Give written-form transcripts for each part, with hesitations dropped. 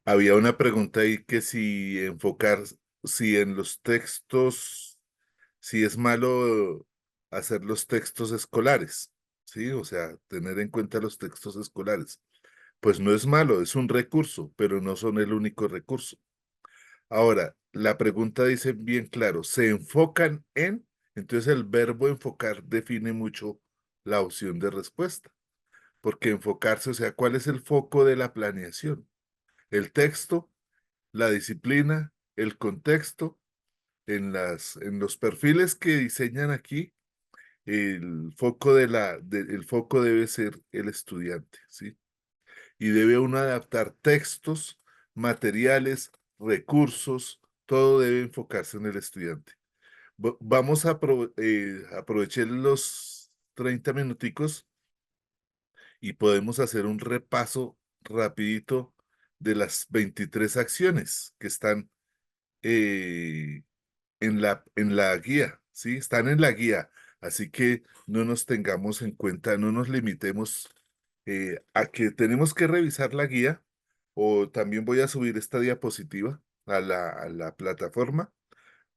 Había una pregunta ahí que si enfocar, si en los textos, si es malo hacer los textos escolares, ¿sí? O sea, tener en cuenta los textos escolares. Pues no es malo, es un recurso, pero no son el único recurso. Ahora, la pregunta dice bien claro, se enfocan en, entonces el verbo enfocar define mucho la opción de respuesta, porque enfocarse, o sea, ¿cuál es el foco de la planeación? El texto, la disciplina, el contexto, en los perfiles que diseñan aquí, el foco el foco debe ser el estudiante, ¿sí? Y debe uno adaptar textos, materiales, recursos, todo debe enfocarse en el estudiante. Vamos a aprovechar los 30 minuticos y podemos hacer un repaso rapidito de las 23 acciones que están eh, en la guía, ¿sí? Están en la guía, así que no nos tengamos en cuenta, no nos limitemos a que tenemos que revisar la guía o también voy a subir esta diapositiva a a la plataforma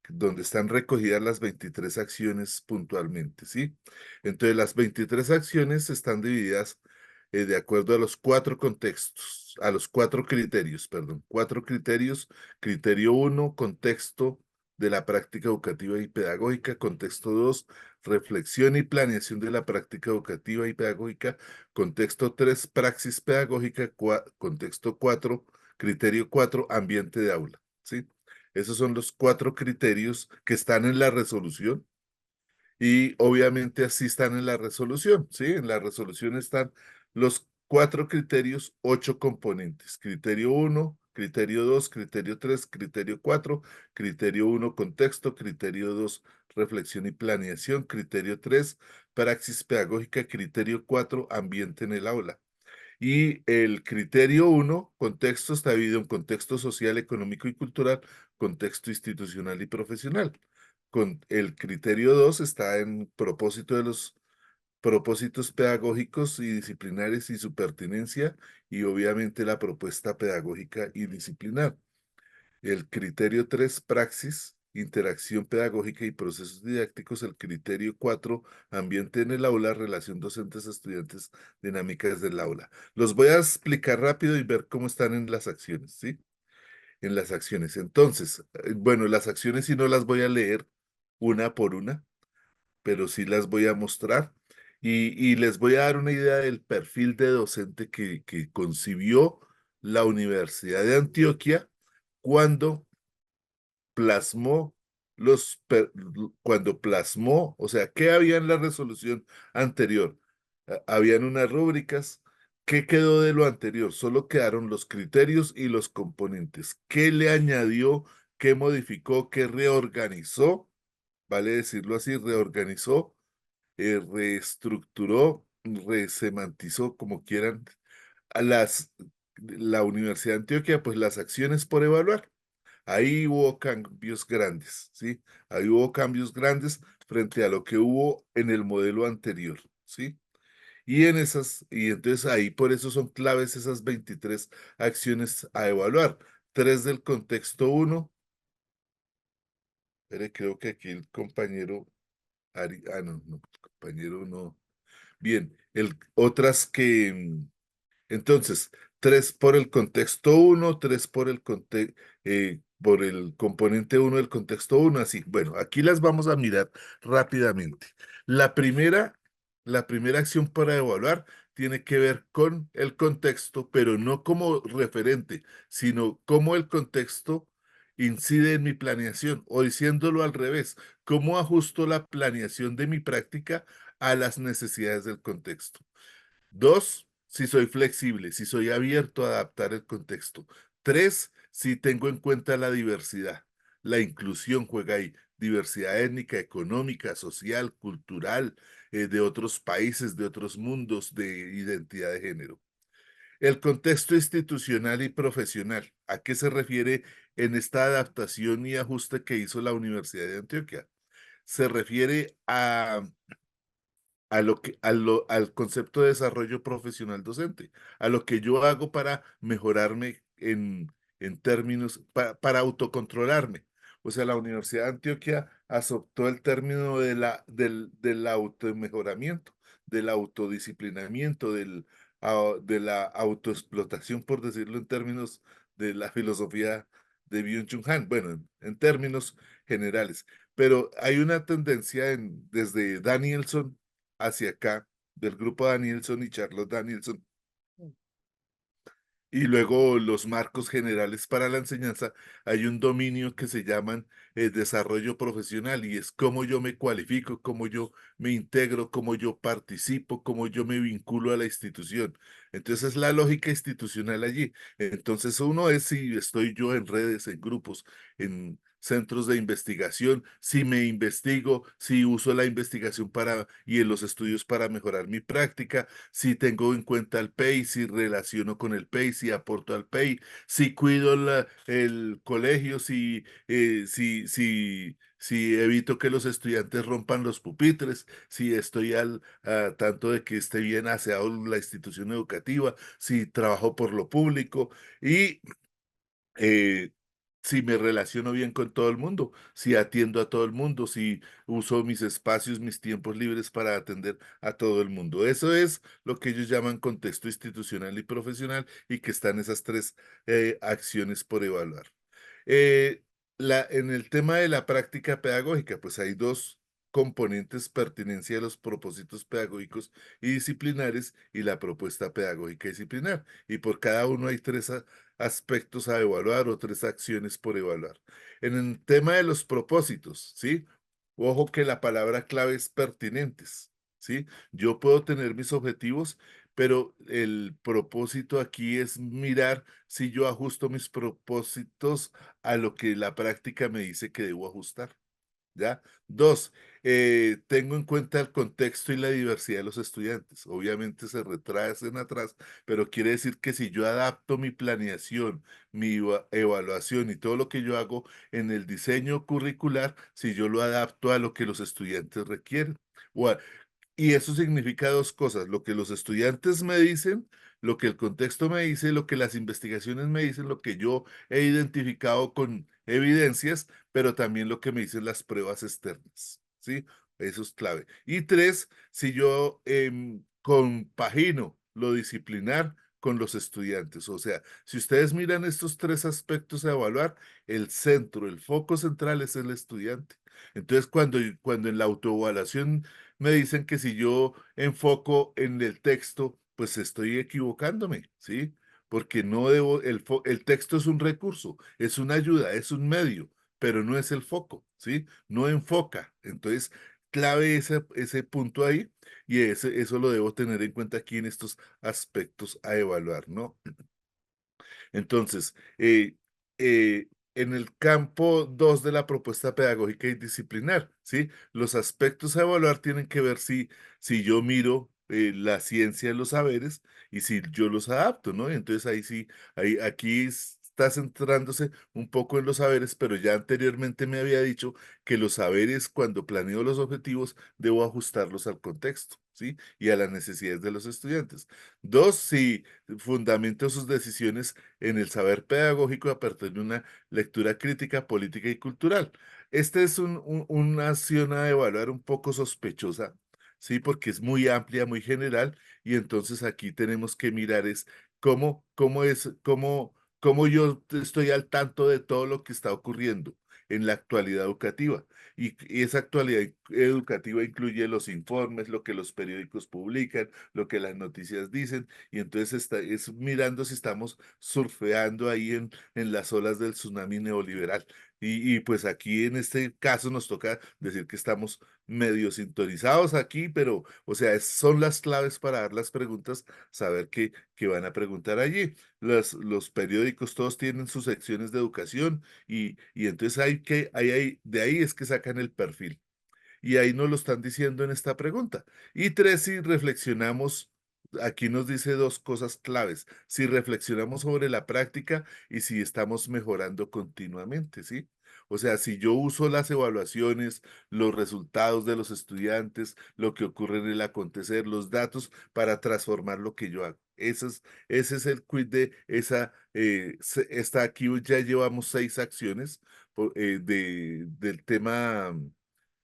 donde están recogidas las 23 acciones puntualmente, ¿sí? Entonces, las 23 acciones están divididas de acuerdo a los cuatro contextos, a los cuatro criterios, perdón, cuatro criterios. Criterio uno, contexto de la práctica educativa y pedagógica. Contexto 2, reflexión y planeación de la práctica educativa y pedagógica. Contexto 3, praxis pedagógica. Contexto 4, criterio 4, ambiente de aula, ¿sí? Esos son los cuatro criterios que están en la resolución y obviamente así están en la resolución, ¿sí? En la resolución están los cuatro criterios, ocho componentes. Criterio uno, criterio 2, criterio 3, criterio 4, criterio uno, contexto, criterio 2, reflexión y planeación, criterio 3, praxis pedagógica, criterio 4, ambiente en el aula. Y el criterio uno, contexto, está dividido en contexto social, económico y cultural, contexto institucional y profesional. Con el criterio 2 está en propósito de los propósitos pedagógicos y disciplinares y su pertinencia, y obviamente la propuesta pedagógica y disciplinar. El criterio 3, praxis, interacción pedagógica y procesos didácticos. El criterio 4, ambiente en el aula, relación docentes-estudiantes, dinámicas del aula. Los voy a explicar rápido y ver cómo están en las acciones, ¿sí? En las acciones. Entonces, bueno, las acciones sí no las voy a leer una por una, pero sí las voy a mostrar. Y les voy a dar una idea del perfil de docente que concibió la Universidad de Antioquia cuando plasmó cuando plasmó, o sea, ¿qué había en la resolución anterior? Habían unas rúbricas. ¿Qué quedó de lo anterior? Solo quedaron los criterios y los componentes. ¿Qué le añadió? ¿Qué modificó? ¿Qué reorganizó? Vale decirlo así, reorganizó, reestructuró, resemantizó, como quieran, a la Universidad de Antioquia, pues las acciones por evaluar. Ahí hubo cambios grandes, ¿sí? Ahí hubo cambios grandes frente a lo que hubo en el modelo anterior, ¿sí? Y entonces ahí por eso son claves esas 23 acciones a evaluar. Tres del contexto uno. Pero creo que aquí el compañero no, no, compañero no. Bien, otras entonces, tres por el contexto uno, tres por el componente uno del contexto uno, así. Bueno, aquí las vamos a mirar rápidamente. La primera, la primera acción para evaluar tiene que ver con el contexto, pero no como referente, sino cómo el contexto incide en mi planeación, o diciéndolo al revés, cómo ajusto la planeación de mi práctica a las necesidades del contexto. Dos, si soy flexible, si soy abierto a adaptar el contexto. Tres, si tengo en cuenta la diversidad. La inclusión juega ahí. Diversidad étnica, económica, social, cultural, de otros países, de otros mundos, de identidad de género. El contexto institucional y profesional. ¿A qué se refiere en esta adaptación y ajuste que hizo la Universidad de Antioquia? Se refiere a al concepto de desarrollo profesional docente, a lo que yo hago para mejorarme en términos para autocontrolarme. O sea, la Universidad de Antioquia adoptó el término del automejoramiento, del autodisciplinamiento, de la autoexplotación, por decirlo en términos de la filosofía de Byung-Chul Han, bueno, en términos generales. Pero hay una tendencia desde Danielson hacia acá, del grupo Danielson y Charles Danielson, y luego los marcos generales para la enseñanza, hay un dominio que se llaman desarrollo profesional y es cómo yo me cualifico, cómo yo me integro, cómo yo participo, cómo yo me vinculo a la institución. Entonces es la lógica institucional allí. Entonces uno es si estoy yo en redes, en grupos, en centros de investigación, si me investigo, si uso la investigación y en los estudios para mejorar mi práctica, si tengo en cuenta el PEI, si relaciono con el PEI, si aporto al PEI, si cuido el colegio, si evito que los estudiantes rompan los pupitres, si estoy al tanto de que esté bien aseado la institución educativa, si trabajo por lo público y eh, si me relaciono bien con todo el mundo, si atiendo a todo el mundo, si uso mis espacios, mis tiempos libres para atender a todo el mundo. Eso es lo que ellos llaman contexto institucional y profesional y que están esas tres acciones por evaluar. Eh, en el tema de la práctica pedagógica, pues hay dos componentes: pertinencia de los propósitos pedagógicos y disciplinares y la propuesta pedagógica disciplinar. Y por cada uno hay tres aspectos a evaluar o tres acciones por evaluar. En el tema de los propósitos, ¿sí? Ojo que la palabra clave es pertinentes, ¿sí? Yo puedo tener mis objetivos, pero el propósito aquí es mirar si yo ajusto mis propósitos a lo que la práctica me dice que debo ajustar. ¿Ya? Dos, tengo en cuenta el contexto y la diversidad de los estudiantes. Obviamente se retrasen atrás, pero quiere decir que si yo adapto mi planeación, mi evaluación y todo lo que yo hago en el diseño curricular, si yo lo adapto a lo que los estudiantes requieren. O y eso significa dos cosas: lo que los estudiantes me dicen, lo que el contexto me dice, lo que las investigaciones me dicen, lo que yo he identificado con evidencias, pero también lo que me dicen las pruebas externas, ¿sí? Eso es clave. Y tres, si yo compagino lo disciplinar con los estudiantes. O sea, si ustedes miran estos tres aspectos a evaluar, el centro, el foco central es el estudiante. Entonces, cuando en la autoevaluación me dicen que si yo enfoco en el texto, pues estoy equivocándome, ¿sí? Porque no debo, el texto es un recurso, es una ayuda, es un medio, pero no es el foco, ¿sí? No enfoca. Entonces, clave ese punto ahí y eso lo debo tener en cuenta aquí en estos aspectos a evaluar, ¿no? Entonces, en el campo 2 de la propuesta pedagógica y disciplinar, ¿sí? Los aspectos a evaluar tienen que ver si yo miro la ciencia de los saberes y si yo los adapto, ¿no? Entonces ahí sí, aquí está centrándose un poco en los saberes, pero ya anteriormente me había dicho que los saberes, cuando planeo los objetivos, debo ajustarlos al contexto, ¿sí? Y a las necesidades de los estudiantes. Dos, si fundamento sus decisiones en el saber pedagógico a partir de una lectura crítica, política y cultural. Este es una acción a evaluar un poco sospechosa, ¿sí? Porque es muy amplia, muy general, y entonces aquí tenemos que mirar es cómo yo estoy al tanto de todo lo que está ocurriendo en la actualidad educativa. Y esa actualidad educativa incluye los informes, lo que los periódicos publican, lo que las noticias dicen, y entonces es mirando si estamos surfeando ahí en las olas del tsunami neoliberal. Y pues aquí en este caso nos toca decir que estamos medio sintonizados aquí, pero o sea, son las claves para dar las preguntas, saber qué van a preguntar allí. Los periódicos todos tienen sus secciones de educación y entonces de ahí es que sacan el perfil. Y ahí nos lo están diciendo en esta pregunta. Y tres, si reflexionamos aquí nos dice dos cosas claves, si reflexionamos sobre la práctica y si estamos mejorando continuamente, ¿sí? O sea, si yo uso las evaluaciones, los resultados de los estudiantes, lo que ocurre en el acontecer, los datos para transformar lo que yo hago. Ese es el quid de esa, está aquí, ya llevamos 6 acciones del tema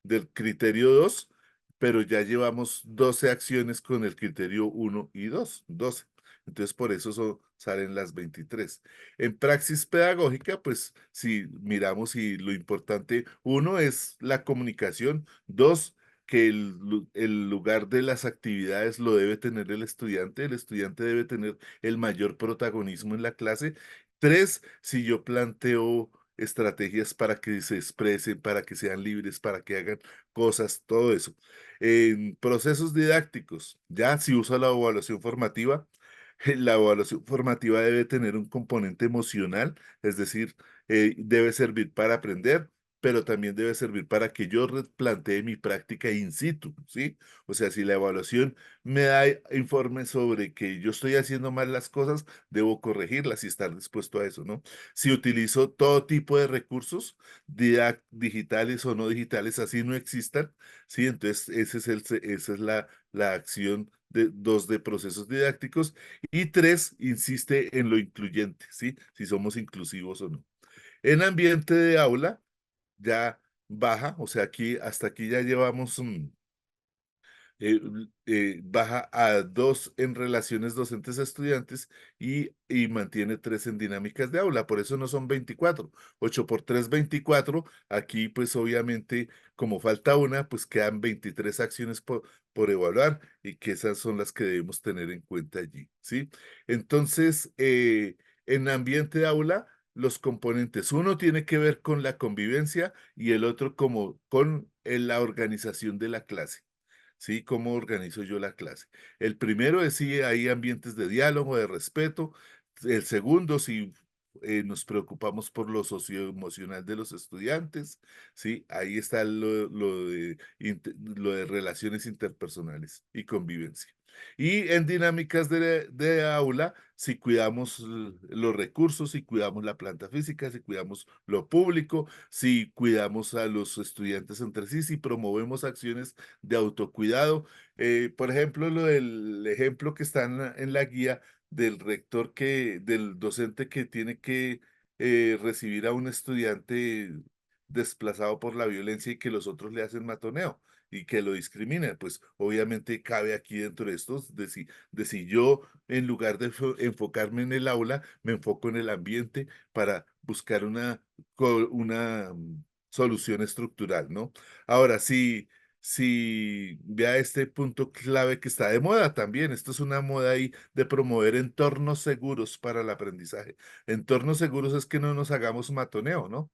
del criterio 2, pero ya llevamos 12 acciones con el criterio 1 y 2, 12. Entonces, por eso salen las 23. En praxis pedagógica, pues, si miramos y lo importante, uno es la comunicación, dos, que el lugar de las actividades lo debe tener el estudiante debe tener el mayor protagonismo en la clase. Tres, si yo planteo estrategias para que se expresen, para que sean libres, para que hagan cosas, todo eso. En procesos didácticos, ya si uso la evaluación formativa, la evaluación formativa debe tener un componente emocional, es decir, debe servir para aprender, pero también debe servir para que yo replantee mi práctica in situ, ¿sí? O sea, si la evaluación me da informes sobre que yo estoy haciendo mal las cosas, debo corregirlas y estar dispuesto a eso, ¿no? Si utilizo todo tipo de recursos, digitales o no digitales, así no existan, ¿sí? Entonces, esa es la acción de dos de procesos didácticos y tres, insiste en lo incluyente, ¿sí? Si somos inclusivos o no. En ambiente de aula, ya baja, o sea, aquí hasta aquí ya llevamos baja a 2 en relaciones docentes-estudiantes y mantiene 3 en dinámicas de aula, por eso no son 24, 8 por 3, 24, aquí pues obviamente como falta una, pues quedan 23 acciones por evaluar y que esas son las que debemos tener en cuenta allí, ¿sí? Entonces, en ambiente de aula, los componentes, uno tiene que ver con la convivencia y el otro como con la organización de la clase. ¿Sí? ¿Cómo organizo yo la clase? El primero es si hay ambientes de diálogo, de respeto. El segundo, si nos preocupamos por lo socioemocional de los estudiantes, ¿sí? Ahí está lo de relaciones interpersonales y convivencia. Y en dinámicas de aula, si cuidamos los recursos, si cuidamos la planta física, si cuidamos lo público, si cuidamos a los estudiantes entre sí, si promovemos acciones de autocuidado. Por ejemplo, lo del ejemplo que está en la guía del rector del docente que tiene que recibir a un estudiante desplazado por la violencia y que los otros le hacen matoneo y que lo discriminen, pues obviamente cabe aquí dentro de estos de si yo en lugar de enfocarme en el aula, me enfoco en el ambiente para buscar una solución estructural, ¿no? Ahora, si vea este punto clave que está de moda también. Esto es una moda ahí de promover entornos seguros para el aprendizaje. Entornos seguros es que no nos hagamos matoneo, ¿no?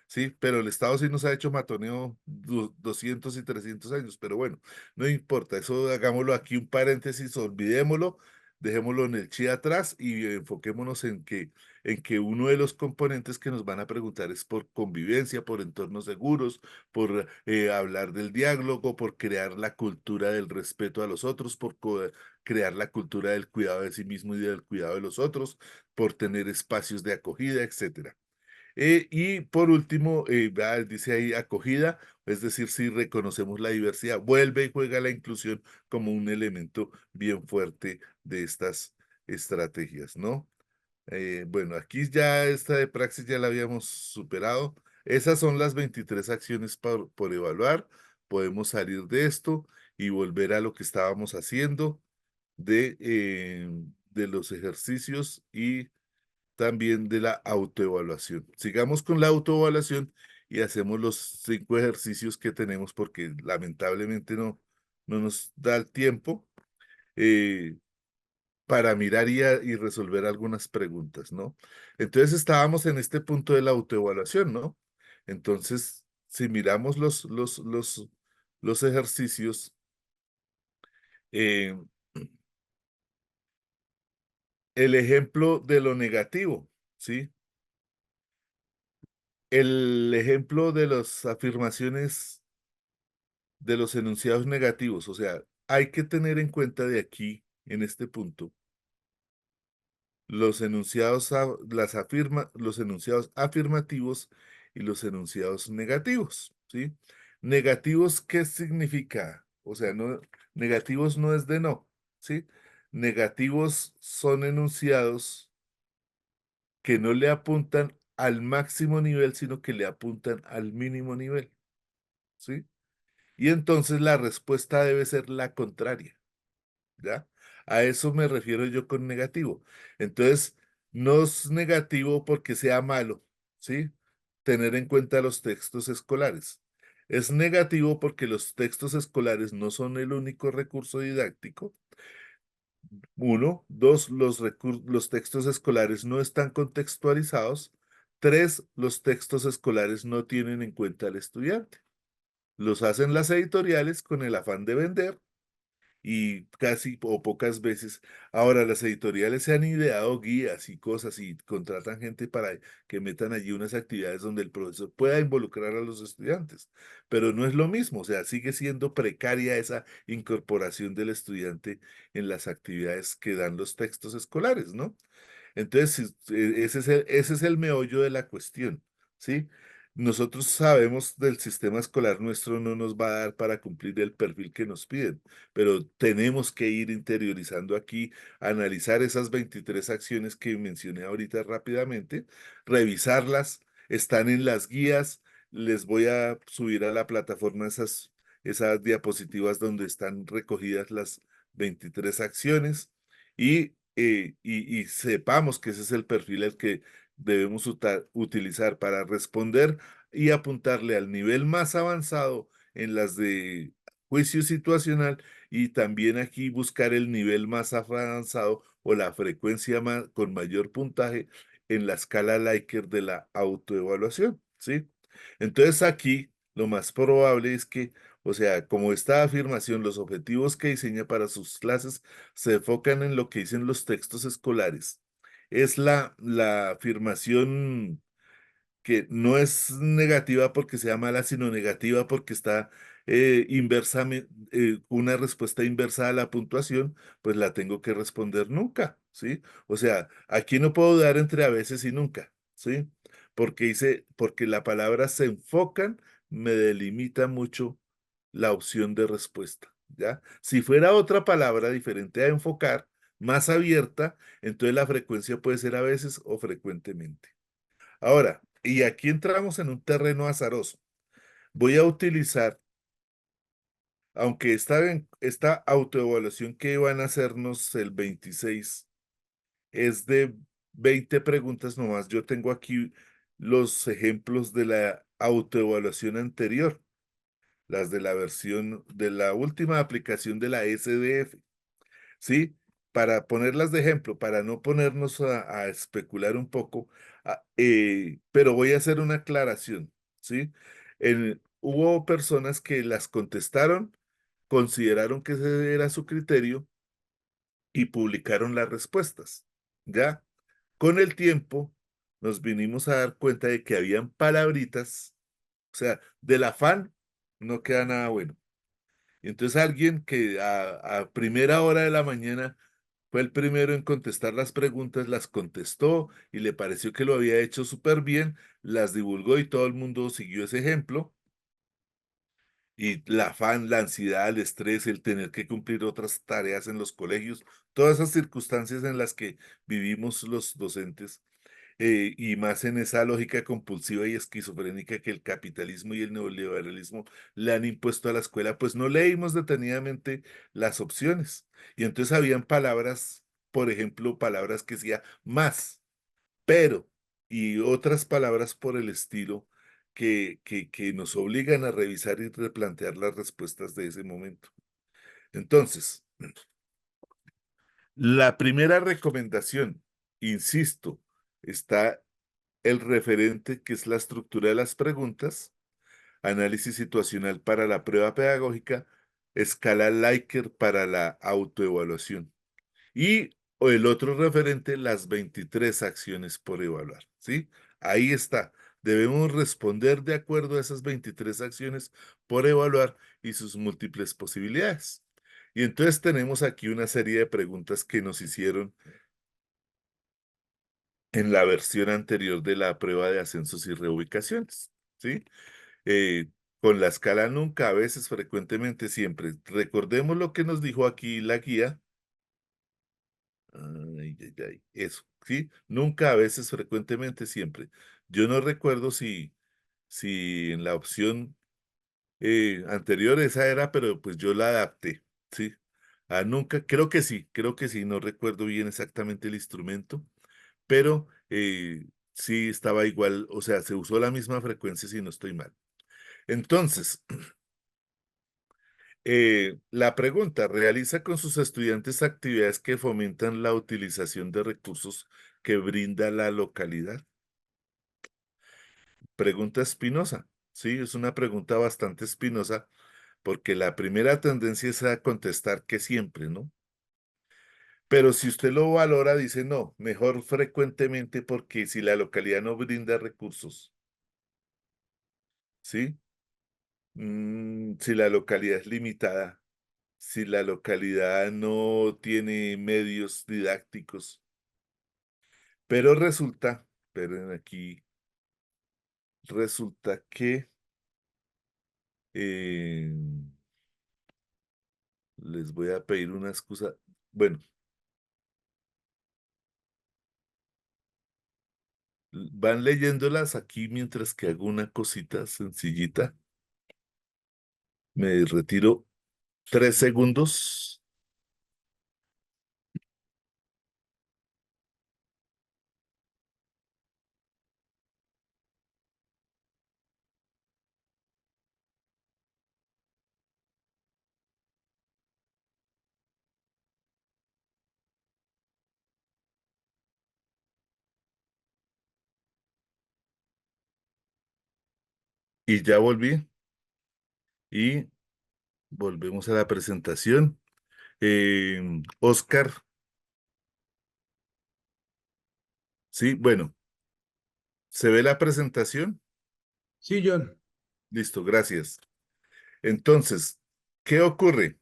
Sí, pero el Estado sí nos ha hecho matoneo 200 y 300 años, pero bueno, no importa, eso hagámoslo aquí un paréntesis, olvidémoslo, dejémoslo en el chi atrás y enfoquémonos en que uno de los componentes que nos van a preguntar es por convivencia, por entornos seguros, por hablar del diálogo, por crear la cultura del respeto a los otros, por crear la cultura del cuidado de sí mismo y del cuidado de los otros, por tener espacios de acogida, etcétera. Y por último, dice ahí acogida, es decir, si reconocemos la diversidad, vuelve y juega la inclusión como un elemento bien fuerte de estas estrategias, ¿no? Bueno, aquí ya esta de praxis ya la habíamos superado. Esas son las 23 acciones por evaluar. Podemos salir de esto y volver a lo que estábamos haciendo de los ejercicios y también de la autoevaluación. Sigamos con la autoevaluación y hacemos los 5 ejercicios que tenemos porque lamentablemente no nos da el tiempo eh, para mirar y resolver algunas preguntas, ¿no? Entonces estábamos en este punto de la autoevaluación, ¿no? Entonces, si miramos los ejercicios, eh, el ejemplo de lo negativo, ¿sí? El ejemplo de las afirmaciones de los enunciados negativos, o sea, hay que tener en cuenta de aquí, en este punto los enunciados, los enunciados afirmativos y los enunciados negativos, ¿sí? Negativos, ¿qué significa? O sea, no, negativos no es de no, ¿sí? Negativos son enunciados que no le apuntan al máximo nivel, sino que le apuntan al mínimo nivel, ¿sí? Y entonces la respuesta debe ser la contraria. ¿Ya? A eso me refiero yo con negativo. Entonces, no es negativo porque sea malo, ¿sí? Tener en cuenta los textos escolares. Es negativo porque los textos escolares no son el único recurso didáctico. Uno, dos, los textos escolares no están contextualizados. Tres, los textos escolares no tienen en cuenta al estudiante. Los hacen las editoriales con el afán de vender y casi o pocas veces. Ahora, las editoriales se han ideado guías y cosas y contratan gente para que metan allí unas actividades donde el profesor pueda involucrar a los estudiantes, pero no es lo mismo, o sea, sigue siendo precaria esa incorporación del estudiante en las actividades que dan los textos escolares, ¿no? Entonces, ese es el meollo de la cuestión, ¿sí? Nosotros sabemos del sistema escolar nuestro no nos va a dar para cumplir el perfil que nos piden, pero tenemos que ir interiorizando aquí, analizar esas 23 acciones que mencioné ahorita rápidamente, revisarlas, están en las guías, les voy a subir a la plataforma esas diapositivas donde están recogidas las 23 acciones y sepamos que ese es el perfil al que debemos utilizar para responder y apuntarle al nivel más avanzado en las de juicio situacional y también aquí buscar el nivel más avanzado o la frecuencia con mayor puntaje en la escala Likert de la autoevaluación, ¿sí? Entonces aquí lo más probable es que, o sea, como esta afirmación, los objetivos que diseña para sus clases se enfocan en lo que dicen los textos escolares. Es la afirmación que no es negativa porque sea mala, sino negativa porque está una respuesta inversa a la puntuación, pues la tengo que responder nunca, ¿sí? O sea, aquí no puedo dar entre a veces y nunca, ¿sí? Porque la palabra se enfocan me delimita mucho la opción de respuesta, ¿ya? Si fuera otra palabra diferente a enfocar, más abierta, entonces la frecuencia puede ser a veces o frecuentemente. Ahora, y aquí entramos en un terreno azaroso. Voy a utilizar, aunque esta autoevaluación que van a hacernos el 26 es de 20 preguntas nomás. Yo tengo aquí los ejemplos de la autoevaluación anterior, las de la versión de la última aplicación de la SDF. ¿Sí? Para ponerlas de ejemplo, para no ponernos a especular un poco, pero voy a hacer una aclaración, ¿sí? Hubo personas que las contestaron, consideraron que ese era su criterio y publicaron las respuestas, ¿ya? Con el tiempo nos vinimos a dar cuenta de que habían palabritas, o sea, del afán no queda nada bueno. Y entonces alguien que a primera hora de la mañana fue el primero en contestar las preguntas, las contestó y le pareció que lo había hecho súper bien, las divulgó y todo el mundo siguió ese ejemplo. Y la afán, la ansiedad, el estrés, el tener que cumplir otras tareas en los colegios, todas esas circunstancias en las que vivimos los docentes, y más en esa lógica compulsiva y esquizofrénica que el capitalismo y el neoliberalismo le han impuesto a la escuela, pues no leímos detenidamente las opciones. Y entonces habían palabras, por ejemplo, palabras que decía más, pero, y otras palabras por el estilo que nos obligan a revisar y replantear las respuestas de ese momento. Entonces, la primera recomendación, insisto, está el referente, que es la estructura de las preguntas, análisis situacional para la prueba pedagógica, escala Likert para la autoevaluación. Y o el otro referente, las 23 acciones por evaluar, ¿sí? Ahí está. Debemos responder de acuerdo a esas 23 acciones por evaluar y sus múltiples posibilidades. Y entonces tenemos aquí una serie de preguntas que nos hicieron en la versión anterior de la prueba de ascensos y reubicaciones, ¿sí? Eh, con la escala nunca, a veces, frecuentemente, siempre. Recordemos lo que nos dijo aquí la guía. Ay, ay, ay, eso, ¿sí? Nunca, a veces, frecuentemente, siempre. Yo no recuerdo si en la opción anterior esa era, pero pues yo la adapté, ¿sí? A nunca, creo que sí, no recuerdo bien exactamente el instrumento, pero sí estaba igual, o sea, se usó la misma frecuencia si no estoy mal. Entonces, la pregunta, ¿realiza con sus estudiantes actividades que fomentan la utilización de recursos que brinda la localidad? Pregunta espinosa. Sí, es una pregunta bastante espinosa porque la primera tendencia es a contestar que siempre, ¿no? Pero si usted lo valora, dice no, mejor frecuentemente porque si la localidad no brinda recursos, ¿sí? Si la localidad es limitada, si la localidad no tiene medios didácticos, pero resulta, pero aquí resulta que eh, les voy a pedir una excusa. Bueno, van leyéndolas aquí mientras que hago una cosita sencillita. Me retiro 3 segundos y ya volví y volvemos a la presentación. Oscar, sí, bueno, ¿se ve la presentación? Sí, John. Listo, gracias. Entonces, ¿qué ocurre?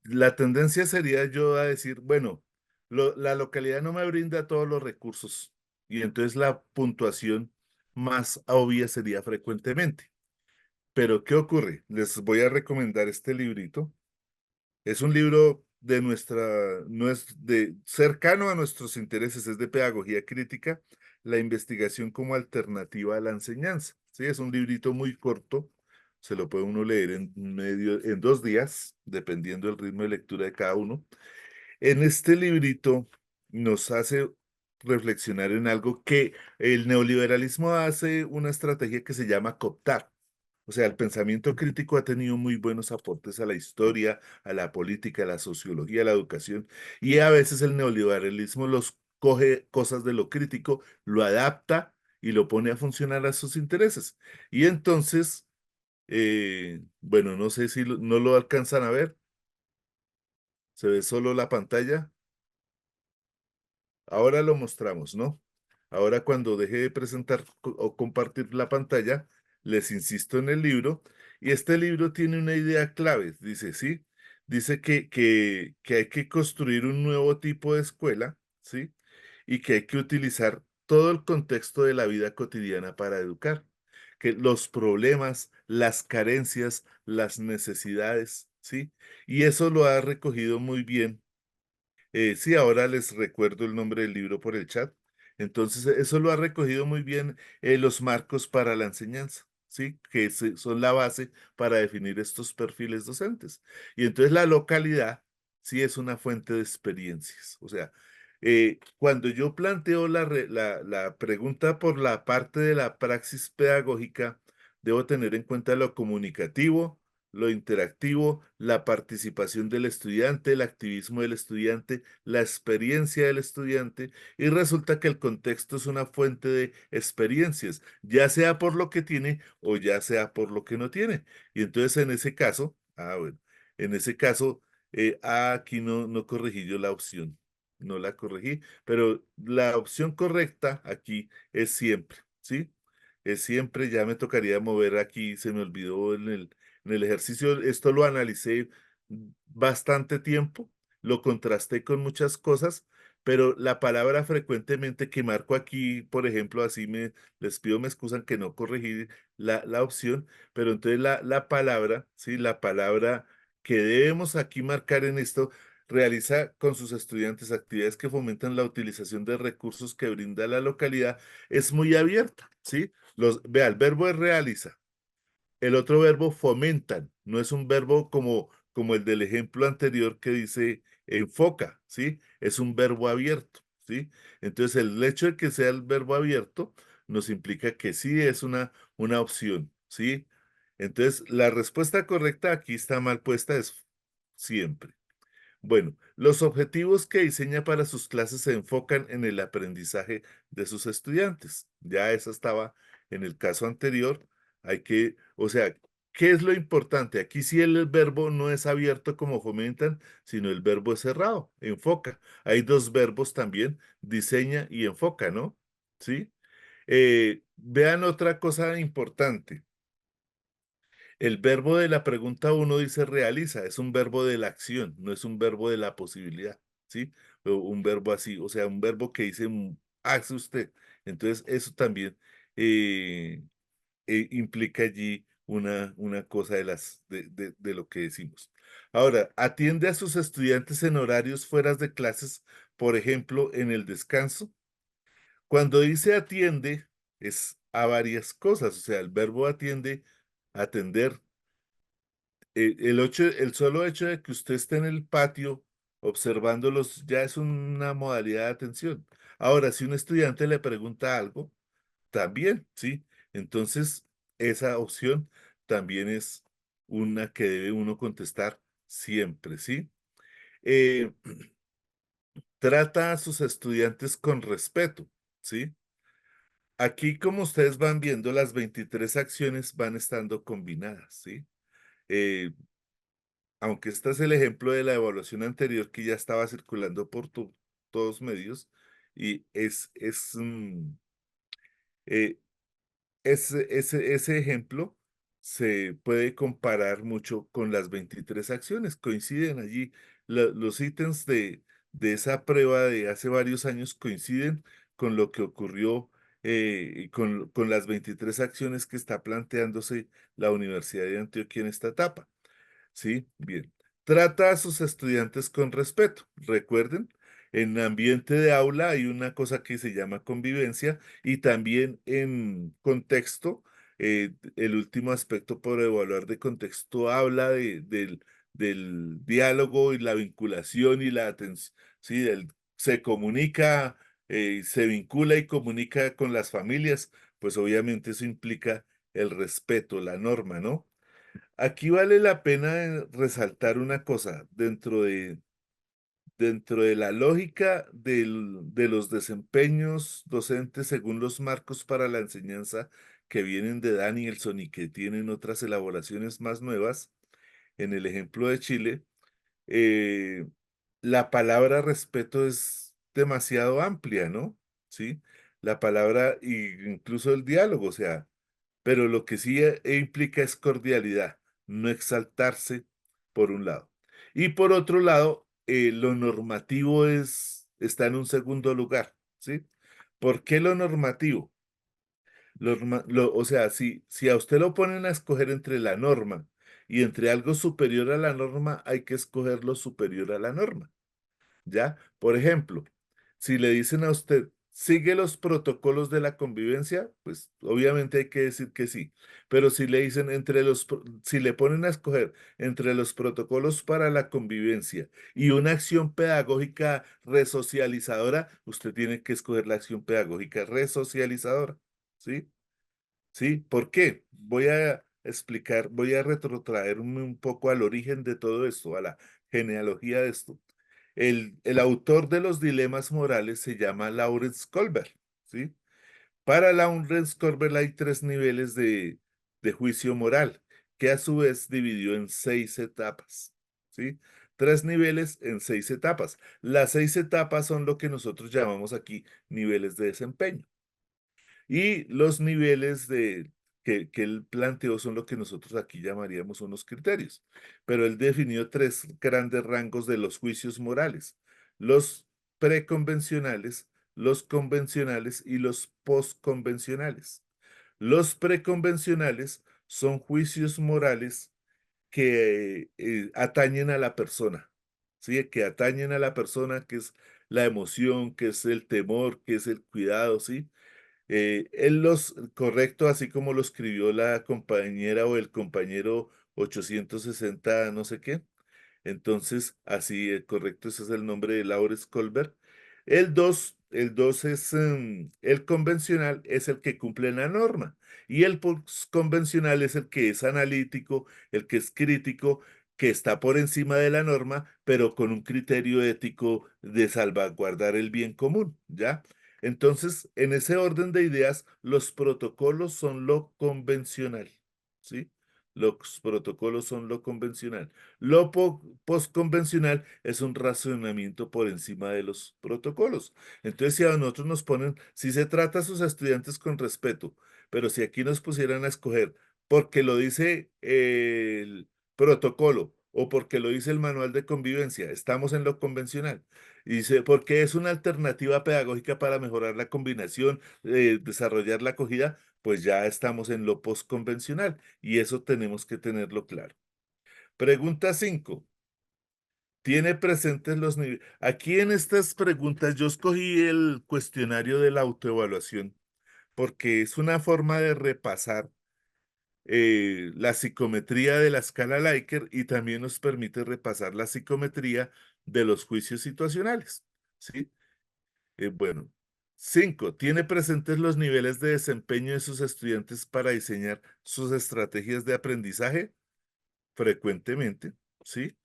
La tendencia sería yo a decir, bueno, la localidad no me brinda todos los recursos y entonces la puntuación más obvia sería frecuentemente. Pero ¿qué ocurre? Les voy a recomendar este librito. Es un libro de no es de cercano a nuestros intereses, es de pedagogía crítica, la investigación como alternativa a la enseñanza. Sí, es un librito muy corto, se lo puede uno leer en 2 días, dependiendo del ritmo de lectura de cada uno. En este librito nos hace reflexionar en algo que el neoliberalismo hace una estrategia que se llama cooptar. O sea, el pensamiento crítico ha tenido muy buenos aportes a la historia, a la política, a la sociología, a la educación, y a veces el neoliberalismo los coge cosas de lo crítico, lo adapta y lo pone a funcionar a sus intereses. Y entonces, bueno, no sé si no lo alcanzan a ver, se ve solo la pantalla. Ahora lo mostramos, ¿no? Ahora cuando deje de presentar o compartir la pantalla, les insisto en el libro. Y este libro tiene una idea clave, dice, ¿sí? Dice que hay que construir un nuevo tipo de escuela, ¿sí? Y que hay que utilizar todo el contexto de la vida cotidiana para educar. Que los problemas, las carencias, las necesidades, ¿sí? Y eso lo ha recogido muy bien sí, ahora les recuerdo el nombre del libro por el chat. Entonces, eso lo ha recogido muy bien los marcos para la enseñanza, ¿sí? Que son la base para definir estos perfiles docentes. Y entonces la localidad sí es una fuente de experiencias. O sea, cuando yo planteo la pregunta por la parte de la praxis pedagógica, debo tener en cuenta lo comunicativo, lo interactivo, la participación del estudiante, el activismo del estudiante, la experiencia del estudiante, y resulta que el contexto es una fuente de experiencias, ya sea por lo que tiene o ya sea por lo que no tiene. Y entonces en ese caso, bueno, en ese caso, aquí no corregí yo la opción, no la corregí, pero la opción correcta aquí es siempre, ¿sí? Es siempre, ya me tocaría mover aquí, se me olvidó en el ejercicio, esto lo analicé bastante tiempo, lo contrasté con muchas cosas, pero la palabra frecuentemente que marco aquí, por ejemplo, así les pido me excusan que no corregí la opción, pero entonces la palabra, ¿sí? La palabra que debemos aquí marcar en esto, realiza con sus estudiantes actividades que fomentan la utilización de recursos que brinda la localidad, es muy abierta, ¿sí? Vea, el verbo es realiza. El otro verbo fomentan, no es un verbo como el del ejemplo anterior que dice enfoca, ¿sí? Es un verbo abierto, ¿sí? Entonces, el hecho de que sea el verbo abierto nos implica que sí es una opción, ¿sí? Entonces, la respuesta correcta aquí está mal puesta, es siempre. Bueno, los objetivos que diseña para sus clases se enfocan en el aprendizaje de sus estudiantes. Ya esa estaba en el caso anterior. O sea, ¿qué es lo importante? Aquí sí el verbo no es abierto como fomentan, sino el verbo es cerrado, enfoca. Hay dos verbos también, diseña y enfoca, ¿no? ¿Sí? Vean otra cosa importante. El verbo de la pregunta uno dice realiza, es un verbo de la acción, no es un verbo de la posibilidad, ¿sí? O un verbo así, o sea, un verbo que dice hace usted. Entonces, eso también eh, implica allí una cosa de lo que decimos. Ahora, atiende a sus estudiantes en horarios fuera de clases, por ejemplo, en el descanso. Cuando dice atiende, es a varias cosas, o sea, el verbo atiende, atender el solo hecho de que usted esté en el patio observándolos ya es una modalidad de atención. Ahora, si un estudiante le pregunta algo, también, ¿sí? Entonces, esa opción también es una que debe uno contestar siempre, ¿sí? Eh, trata a sus estudiantes con respeto, ¿sí? Aquí, como ustedes van viendo, las 23 acciones van estando combinadas, ¿sí? Eh, Aunque este es el ejemplo de la evaluación anterior que ya estaba circulando por todos medios, y eh, ese ejemplo se puede comparar mucho con las 23 acciones, coinciden allí, los ítems de esa prueba de hace varios años coinciden con lo que ocurrió y con las 23 acciones que está planteándose la Universidad de Antioquia en esta etapa. Sí, bien. Trata a sus estudiantes con respeto. Recuerden, en ambiente de aula hay una cosa que se llama convivencia y también en contexto, el último aspecto por evaluar de contexto habla del diálogo y la vinculación y la atención, sí, se comunica, se vincula y comunica con las familias, pues obviamente eso implica el respeto, la norma, ¿no? Aquí vale la pena resaltar una cosa, dentro de la lógica de los desempeños docentes según los marcos para la enseñanza que vienen de Danielson y que tienen otras elaboraciones más nuevas, en el ejemplo de Chile, eh, la palabra respeto es demasiado amplia, ¿no? ¿Sí? La palabra, incluso el diálogo, o sea, pero lo que sí implica es cordialidad, no exaltarse por un lado. Y por otro lado, lo normativo está en un segundo lugar, ¿sí? ¿Por qué lo normativo? O sea, si a usted lo ponen a escoger entre la norma y entre algo superior a la norma, hay que escoger lo superior a la norma. ¿Ya? Por ejemplo, si le dicen a usted, sigue los protocolos de la convivencia, pues obviamente hay que decir que sí. Pero si le dicen si le ponen a escoger entre los protocolos para la convivencia y una acción pedagógica resocializadora, usted tiene que escoger la acción pedagógica resocializadora, ¿sí? ¿Sí? ¿Por qué? Voy a explicar, voy a retrotraerme un poco al origen de todo esto, a la genealogía de esto. El autor de los dilemas morales se llama Lawrence Kohlberg, ¿sí? Para Lawrence Kohlberg hay tres niveles de juicio moral, que a su vez dividió en 6 etapas, ¿sí? Tres niveles en 6 etapas. Las 6 etapas son lo que nosotros llamamos aquí niveles de desempeño. Y los niveles que él planteó son lo que nosotros aquí llamaríamos unos criterios. Pero él definió tres grandes rangos de los juicios morales: los preconvencionales, los convencionales y los postconvencionales. Los preconvencionales son juicios morales que atañen a la persona, ¿sí? Que atañen a la persona, que es la emoción, que es el temor, que es el cuidado, ¿sí? Él los correcto, así como lo escribió la compañera o el compañero 860 no sé qué. Entonces, así, correcto, ese es el nombre de Lawrence Colbert. El dos es, el convencional es el que cumple la norma y el convencional es el que es analítico, el que es crítico, que está por encima de la norma, pero con un criterio ético de salvaguardar el bien común, ¿ya? Entonces, en ese orden de ideas, los protocolos son lo convencional, ¿sí? Los protocolos son lo convencional. Lo postconvencional es un razonamiento por encima de los protocolos. Entonces, si a nosotros nos ponen, si se trata a sus estudiantes con respeto, pero si aquí nos pusieran a escoger porque lo dice el protocolo o porque lo dice el manual de convivencia, estamos en lo convencional. Y dice, porque es una alternativa pedagógica para mejorar la combinación, desarrollar la acogida, pues ya estamos en lo postconvencional y eso tenemos que tenerlo claro. Pregunta 5. ¿Tiene presentes los niveles? Aquí en estas preguntas yo escogí el cuestionario de la autoevaluación porque es una forma de repasar la psicometría de la escala Likert y también nos permite repasar la psicometría de los juicios situacionales. ¿Sí? Bueno. 5. ¿Tiene presentes los niveles de desempeño de sus estudiantes para diseñar sus estrategias de aprendizaje? Frecuentemente, ¿sí?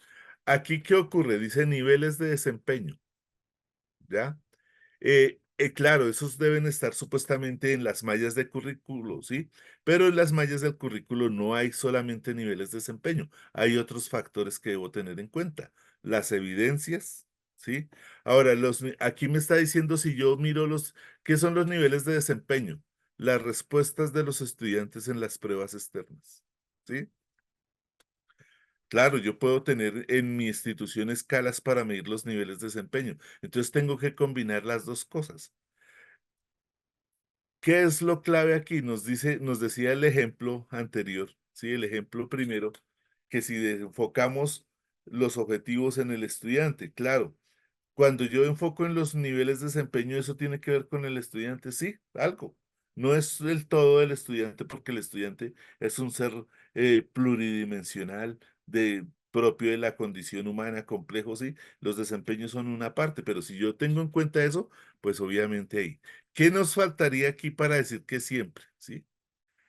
Aquí, ¿qué ocurre? Dice niveles de desempeño, ¿ya? Claro, esos deben estar supuestamente en las mallas de currículo, ¿sí? Pero en las mallas del currículo no hay solamente niveles de desempeño, hay otros factores que debo tener en cuenta. Las evidencias, ¿sí? Ahora, aquí me está diciendo si yo miro ¿qué son los niveles de desempeño? Las respuestas de los estudiantes en las pruebas externas, ¿sí? Claro, yo puedo tener en mi institución escalas para medir los niveles de desempeño. Entonces tengo que combinar las dos cosas. ¿Qué es lo clave aquí? Nos decía el ejemplo anterior, ¿sí? El ejemplo primero, que si enfocamos los objetivos en el estudiante, claro, cuando yo enfoco en los niveles de desempeño, eso tiene que ver con el estudiante, sí, algo. No es del todo el estudiante, porque el estudiante es un ser pluridimensional, propio de la condición humana, complejo, sí. Los desempeños son una parte, pero si yo tengo en cuenta eso, pues obviamente ahí. ¿Qué nos faltaría aquí para decir que siempre, sí?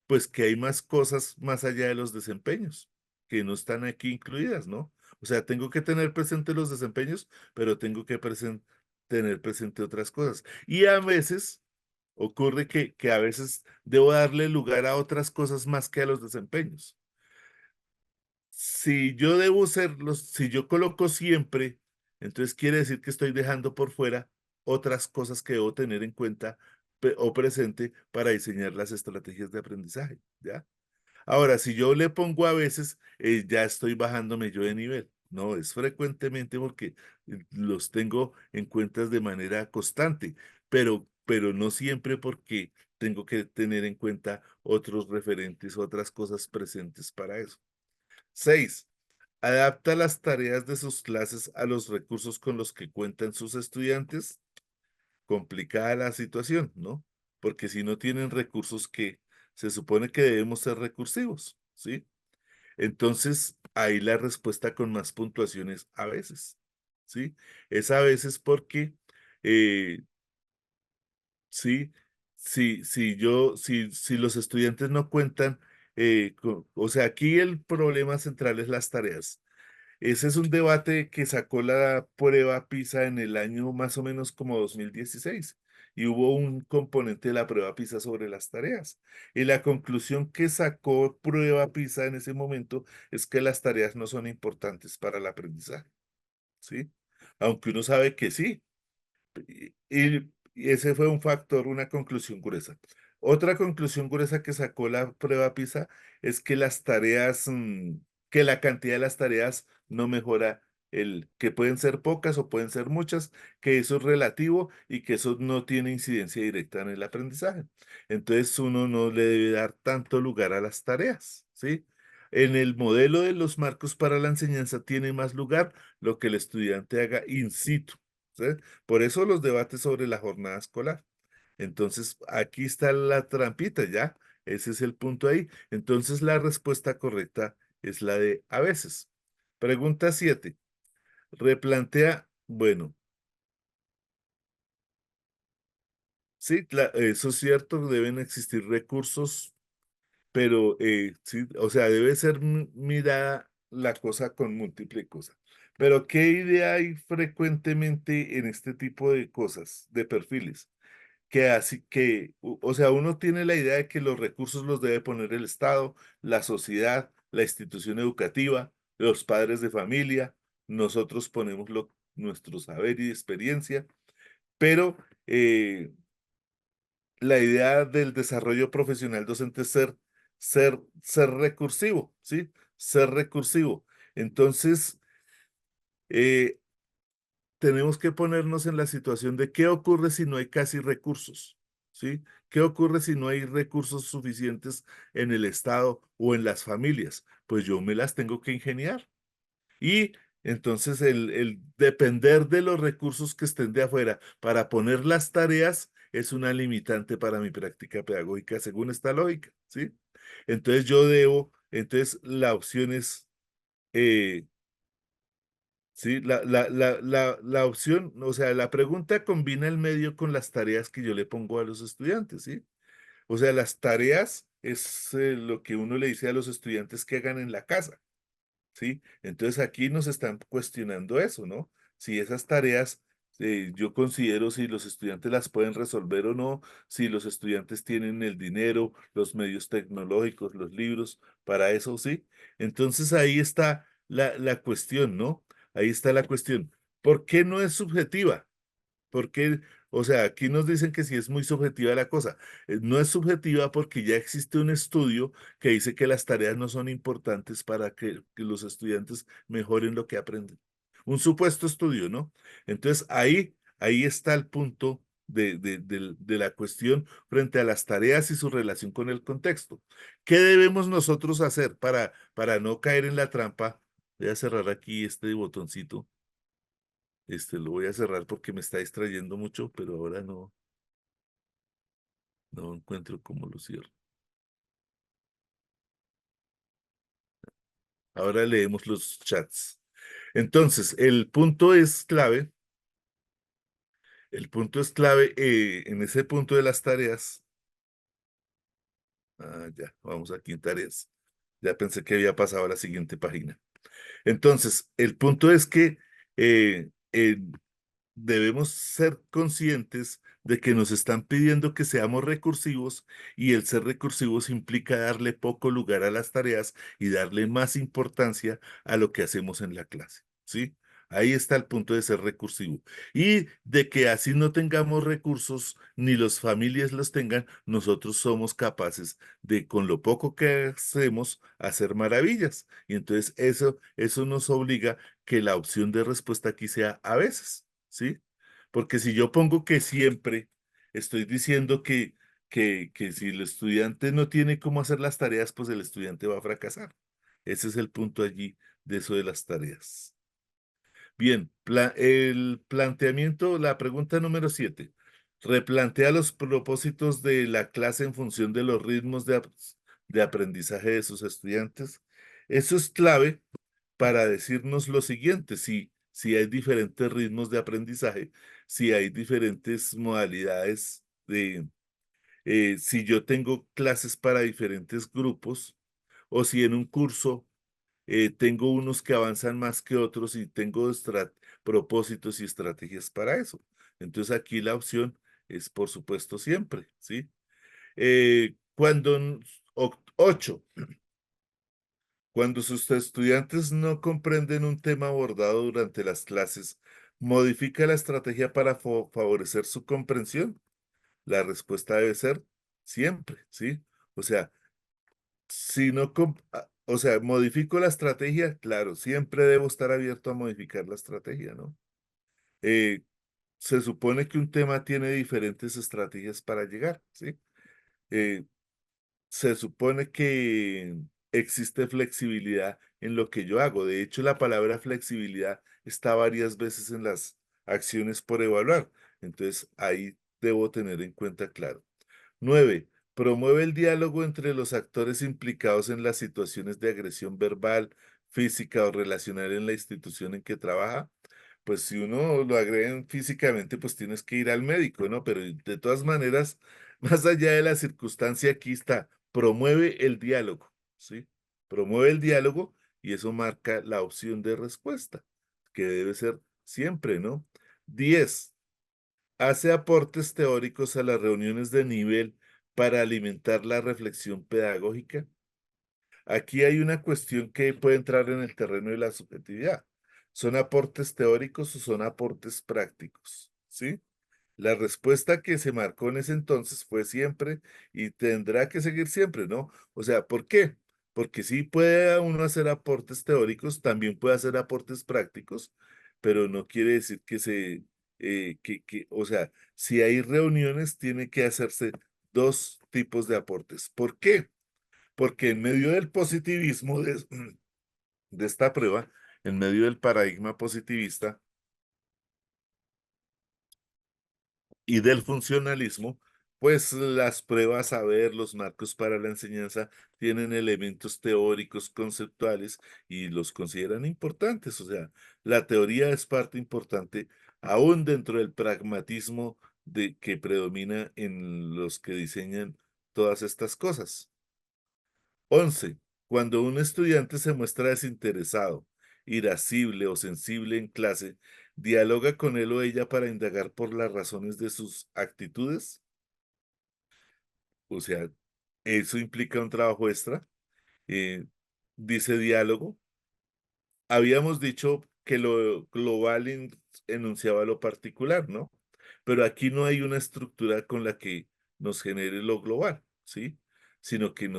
Pues que hay más cosas más allá de los desempeños, que no están aquí incluidas, ¿no? O sea, tengo que tener presente los desempeños, pero tengo que tener presente otras cosas. Y a veces ocurre que a veces debo darle lugar a otras cosas más que a los desempeños. Si yo coloco siempre, entonces quiere decir que estoy dejando por fuera otras cosas que debo tener en cuenta o presente para diseñar las estrategias de aprendizaje, ¿ya? Ahora, si yo le pongo a veces, ya estoy bajándome yo de nivel. No, es frecuentemente porque los tengo en cuentas de manera constante, pero no siempre porque tengo que tener en cuenta otros referentes, otras cosas presentes para eso. 6. Adapta las tareas de sus clases a los recursos con los que cuentan sus estudiantes. Complicada la situación, ¿no? Porque si no tienen recursos que se supone que debemos ser recursivos, ¿sí? Entonces, ahí la respuesta con más puntuaciones a veces, ¿sí? Es a veces porque, eh, sí, si los estudiantes no cuentan, o sea, aquí el problema central es las tareas. Ese es un debate que sacó la prueba PISA en el año más o menos como 2016 y hubo un componente de la prueba PISA sobre las tareas. Y la conclusión que sacó prueba PISA en ese momento es que las tareas no son importantes para el aprendizaje, ¿sí? Aunque uno sabe que sí. Y ese fue un factor, una conclusión gruesa. Otra conclusión gruesa que sacó la prueba PISA es que las tareas, que la cantidad de las tareas no mejora que pueden ser pocas o pueden ser muchas, que eso es relativo y que eso no tiene incidencia directa en el aprendizaje. Entonces uno no le debe dar tanto lugar a las tareas, ¿sí? En el modelo de los marcos para la enseñanza tiene más lugar lo que el estudiante haga in situ, ¿sí? Por eso los debates sobre la jornada escolar. Entonces, aquí está la trampita, ¿ya? Ese es el punto ahí. Entonces, la respuesta correcta es la de a veces. Pregunta 7. Replantea, bueno, sí, eso es cierto, deben existir recursos, pero sí, o sea, debe ser mirada la cosa con múltiple cosa. Pero, ¿qué idea hay frecuentemente en este tipo de cosas, de perfiles? Que así que, o sea, uno tiene la idea de que los recursos los debe poner el Estado, la sociedad, la institución educativa, los padres de familia, nosotros ponemos nuestro saber y experiencia, pero la idea del desarrollo profesional docente es ser recursivo, ¿sí? Ser recursivo. Entonces, eh, tenemos que ponernos en la situación de qué ocurre si no hay casi recursos, ¿sí? ¿Qué ocurre si no hay recursos suficientes en el Estado o en las familias? Pues yo me las tengo que ingeniar. Y entonces el depender de los recursos que estén de afuera para poner las tareas es una limitante para mi práctica pedagógica según esta lógica, ¿sí? Entonces entonces la opción es eh, sí, la opción, o sea, la pregunta combina el medio con las tareas que yo le pongo a los estudiantes, ¿sí? O sea, las tareas es lo que uno le dice a los estudiantes que hagan en la casa, ¿sí? Entonces aquí nos están cuestionando eso, ¿no? Si esas tareas, yo considero si los estudiantes las pueden resolver o no, si los estudiantes tienen el dinero, los medios tecnológicos, los libros, para eso, ¿sí? Entonces ahí está la cuestión, ¿no? Ahí está la cuestión. ¿Por qué no es subjetiva? Porque, o sea, aquí nos dicen que sí es muy subjetiva la cosa. No es subjetiva porque ya existe un estudio que dice que las tareas no son importantes para que los estudiantes mejoren lo que aprenden. Un supuesto estudio, ¿no? Entonces, ahí está el punto de la cuestión frente a las tareas y su relación con el contexto. ¿Qué debemos nosotros hacer para no caer en la trampa? Voy a cerrar aquí este botoncito. Lo voy a cerrar porque me está distrayendo mucho, pero ahora no encuentro cómo lo cierro. Ahora leemos los chats. Entonces, el punto es clave en ese punto de las tareas. Ya, vamos aquí en tareas. Ya pensé que había pasado a la siguiente página. Entonces, el punto es que eh, eh, debemos ser conscientes de que nos están pidiendo que seamos recursivos y el ser recursivos implica darle poco lugar a las tareas y darle más importancia a lo que hacemos en la clase, ¿sí? Ahí está el punto de ser recursivo. Y de que así no tengamos recursos, ni las familias los tengan, nosotros somos capaces de, con lo poco que hacemos, hacer maravillas. Y entonces eso nos obliga que la opción de respuesta aquí sea a veces. ¿Sí? Porque si yo pongo que siempre, estoy diciendo que si el estudiante no tiene cómo hacer las tareas, pues el estudiante va a fracasar. Ese es el punto allí de eso de las tareas. Bien, el planteamiento, la pregunta número 7. Replantea los propósitos de la clase en función de los ritmos de aprendizaje de sus estudiantes. Eso es clave para decirnos lo siguiente, si hay diferentes ritmos de aprendizaje, si hay diferentes modalidades si yo tengo clases para diferentes grupos o si en un curso tengo unos que avanzan más que otros y tengo propósitos y estrategias para eso. Entonces aquí la opción es, por supuesto, siempre, ¿sí? Cuando, 8. Cuando sus estudiantes no comprenden un tema abordado durante las clases, ¿modifica la estrategia para favorecer su comprensión? La respuesta debe ser siempre, ¿sí? O sea, si no, o sea, modifico la estrategia, claro, siempre debo estar abierto a modificar la estrategia, ¿no? Eh, Se supone que un tema tiene diferentes estrategias para llegar, ¿sí? Eh, Se supone que existe flexibilidad en lo que yo hago. De hecho, la palabra flexibilidad está varias veces en las acciones por evaluar. Entonces, ahí debo tener en cuenta, claro. 9. Promueve el diálogo entre los actores implicados en las situaciones de agresión verbal, física o relacional en la institución en que trabaja. Pues si uno lo agreden físicamente, pues tienes que ir al médico, ¿no? Pero de todas maneras, más allá de la circunstancia, aquí está, promueve el diálogo, ¿sí? Promueve el diálogo y eso marca la opción de respuesta, que debe ser siempre, ¿no? 10. Hace aportes teóricos a las reuniones de nivel para alimentar la reflexión pedagógica. Aquí hay una cuestión que puede entrar en el terreno de la subjetividad. ¿Son aportes teóricos o son aportes prácticos? ¿Sí? La respuesta que se marcó en ese entonces fue siempre y tendrá que seguir siempre, ¿no? O sea, ¿por qué? Porque sí puede uno hacer aportes teóricos, también puede hacer aportes prácticos, pero no quiere decir que o sea, si hay reuniones, tiene que hacerse dos tipos de aportes. ¿Por qué? Porque en medio del positivismo de esta prueba, en medio del paradigma positivista, y del funcionalismo, pues las pruebas a ver, los marcos para la enseñanza tienen elementos teóricos, conceptuales y los consideran importantes. O sea, la teoría es parte importante aún dentro del pragmatismo que predomina en los que diseñan todas estas cosas. 11. Cuando un estudiante se muestra desinteresado, irascible o sensible en clase, dialoga con él o ella para indagar por las razones de sus actitudes. O sea, eso implica un trabajo extra. eh, Dice diálogo. Habíamos dicho que lo global enunciaba lo particular, ¿no? Pero aquí no hay una estructura con la que nos genere lo global, ¿sí? Sino que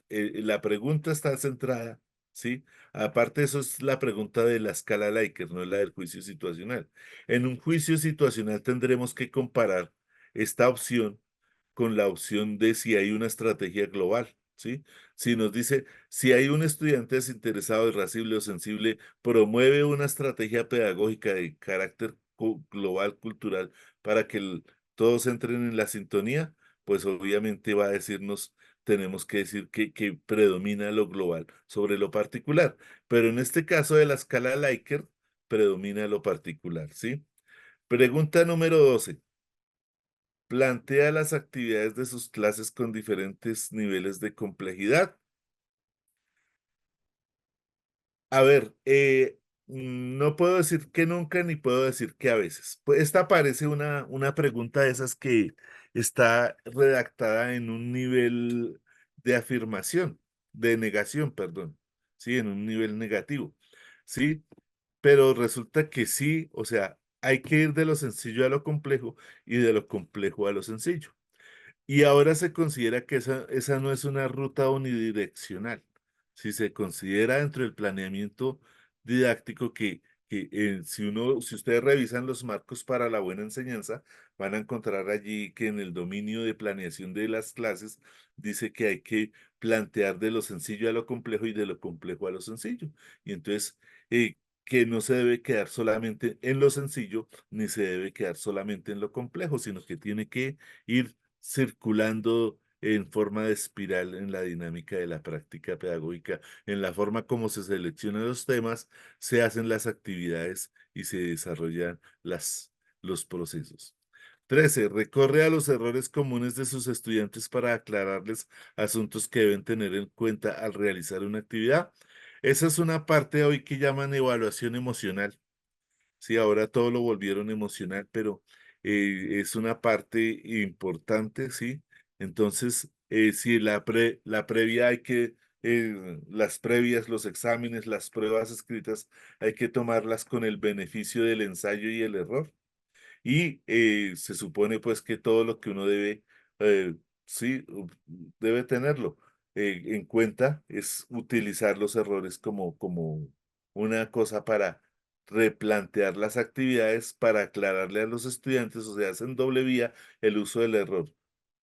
la pregunta está centrada, ¿sí? Aparte, eso es la pregunta de la escala Likert, no es la del juicio situacional. En un juicio situacional tendremos que comparar esta opción con la opción de si hay una estrategia global, ¿sí? Si nos dice, si hay un estudiante desinteresado, irascible o sensible, promueve una estrategia pedagógica de carácter global, cultural, para que todos entren en la sintonía, pues obviamente va a decirnos, tenemos que decir que predomina lo global sobre lo particular. Pero en este caso de la escala Likert, predomina lo particular, ¿sí? Pregunta número 12. Plantea las actividades de sus clases con diferentes niveles de complejidad. A ver, no puedo decir que nunca ni puedo decir que a veces. Pues esta parece una pregunta de esas que está redactada en un nivel de afirmación, de negación, perdón, sí, en un nivel negativo, sí, pero resulta que sí, o sea, hay que ir de lo sencillo a lo complejo y de lo complejo a lo sencillo. Y ahora se considera que esa no es una ruta unidireccional. Si se considera dentro del planeamiento didáctico si ustedes revisan los marcos para la buena enseñanza, van a encontrar allí que en el dominio de planeación de las clases dice que hay que plantear de lo sencillo a lo complejo y de lo complejo a lo sencillo. Y entonces, que no se debe quedar solamente en lo sencillo, ni se debe quedar solamente en lo complejo, sino que tiene que ir circulando en forma de espiral en la dinámica de la práctica pedagógica, en la forma como se seleccionan los temas, se hacen las actividades y se desarrollan los procesos. 13. Recorre a los errores comunes de sus estudiantes para aclararles asuntos que deben tener en cuenta al realizar una actividad. Esa es una parte hoy que llaman evaluación emocional. Sí, ahora todo lo volvieron emocional, pero es una parte importante, ¿sí? Entonces, si la previa las previas, los exámenes, las pruebas escritas, hay que tomarlas con el beneficio del ensayo y el error. Y se supone pues que todo lo que uno debe eh, sí, debe tenerlo en cuenta, es utilizar los errores como una cosa para replantear las actividades, para aclararle a los estudiantes, o sea, hacen doble vía el uso del error,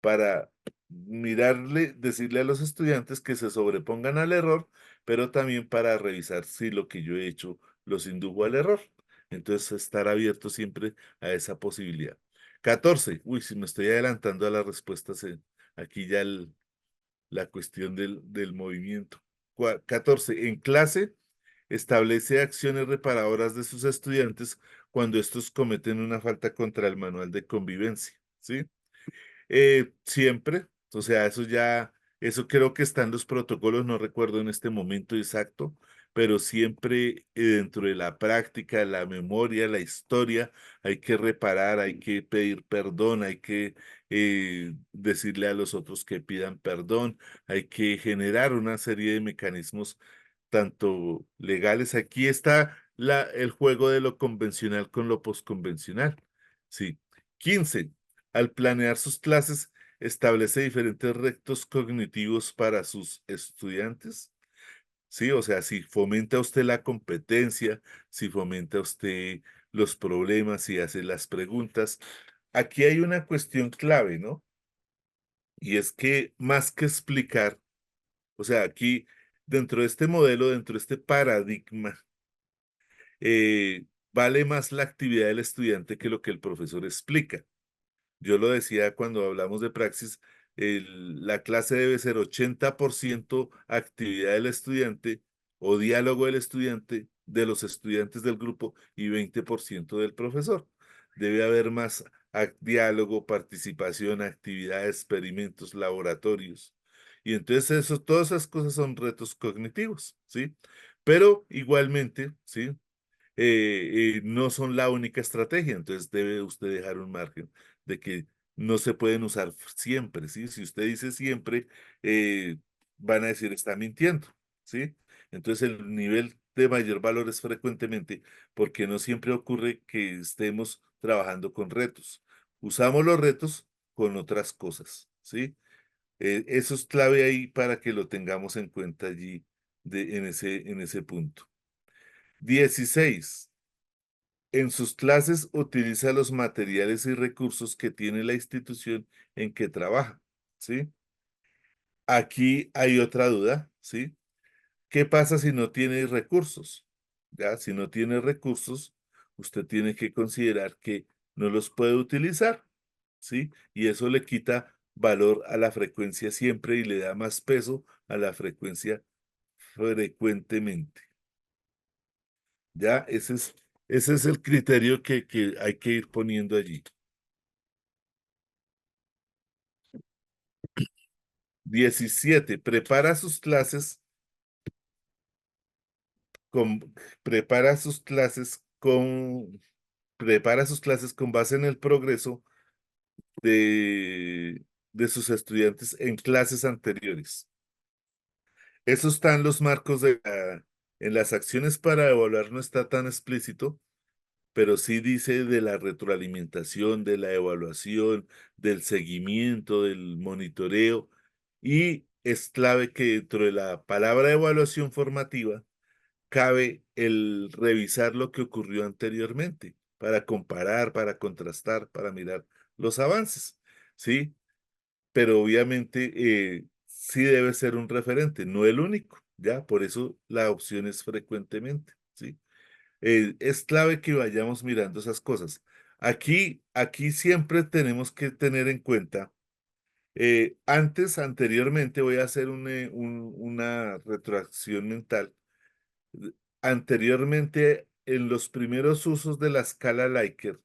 para mirarle, decirle a los estudiantes que se sobrepongan al error, pero también para revisar si lo que yo he hecho los indujo al error. Entonces, estar abierto siempre a esa posibilidad. 14. Uy, si me estoy adelantando a las respuestas, aquí ya la cuestión del movimiento. 14. En clase, establece acciones reparadoras de sus estudiantes cuando estos cometen una falta contra el manual de convivencia, ¿sí? Siempre, o sea, eso creo que está en los protocolos, no recuerdo en este momento exacto, pero siempre dentro de la práctica, la memoria, la historia, hay que reparar, hay que pedir perdón, hay que decirle a los otros que pidan perdón, hay que generar una serie de mecanismos tanto legales. Aquí está el juego de lo convencional con lo posconvencional. Sí. 15. Al planear sus clases, establece diferentes retos cognitivos para sus estudiantes. Sí, o sea, si fomenta usted la competencia, si fomenta usted los problemas, si hace las preguntas. Aquí hay una cuestión clave, ¿no? Y es que más que explicar, o sea, aquí dentro de este modelo, dentro de este paradigma, vale más la actividad del estudiante que lo que el profesor explica. Yo lo decía cuando hablamos de praxis, la clase debe ser 80% actividad del estudiante o diálogo del estudiante, de los estudiantes del grupo y 20% del profesor. Debe haber más diálogo, participación, actividad, experimentos, laboratorios. Y entonces todas esas cosas son retos cognitivos, ¿sí? Pero igualmente, ¿sí? No son la única estrategia, entonces debe usted dejar un margen de que no se pueden usar siempre, ¿sí? Si usted dice siempre, van a decir está mintiendo, ¿sí? Entonces el nivel de mayor valor es frecuentemente porque no siempre ocurre que estemos trabajando con retos. Usamos los retos con otras cosas, ¿sí? Eso es clave ahí para que lo tengamos en cuenta allí en ese punto. 16. En sus clases utiliza los materiales y recursos que tiene la institución en que trabaja, ¿sí? Aquí hay otra duda, ¿sí? ¿Qué pasa si no tiene recursos? Ya, si no tiene recursos, usted tiene que considerar que no los puede utilizar, ¿sí? Y eso le quita valor a la frecuencia siempre y le da más peso a la frecuencia frecuentemente. Ya, ese es el criterio que hay que ir poniendo allí. 17. Con, prepara sus clases con, prepara sus clases con base en el progreso de sus estudiantes en clases anteriores. Eso está en los marcos en las acciones para evaluar no está tan explícito, pero sí dice de la retroalimentación, de la evaluación, del seguimiento, del monitoreo, y es clave que dentro de la palabra evaluación formativa cabe el revisar lo que ocurrió anteriormente, para comparar, para contrastar, para mirar los avances, ¿sí? Pero obviamente sí debe ser un referente, no el único, ¿ya? Por eso la opción es frecuentemente, ¿sí? Es clave que vayamos mirando esas cosas. Aquí siempre tenemos que tener en cuenta, anteriormente, voy a hacer una retroacción mental. Anteriormente, en los primeros usos de la escala Likert,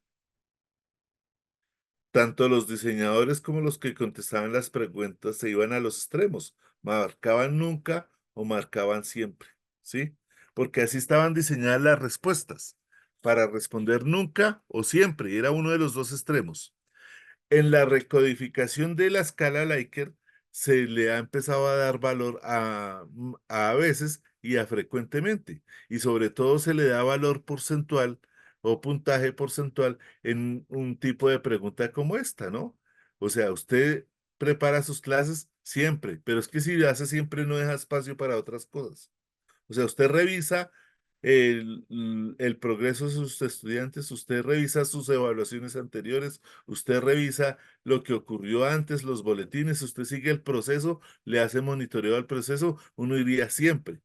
tanto los diseñadores como los que contestaban las preguntas se iban a los extremos, marcaban nunca o marcaban siempre, ¿sí? Porque así estaban diseñadas las respuestas, para responder nunca o siempre, y era uno de los dos extremos. En la recodificación de la escala Likert se le ha empezado a dar valor a veces y a frecuentemente, y sobre todo se le da valor porcentual o puntaje porcentual en un tipo de pregunta como esta, ¿no? O sea, usted prepara sus clases siempre, pero es que si lo hace siempre no deja espacio para otras cosas. O sea, usted revisa el progreso de sus estudiantes, usted revisa sus evaluaciones anteriores, usted revisa lo que ocurrió antes, los boletines, usted sigue el proceso, le hace monitoreo al proceso, uno iría siempre,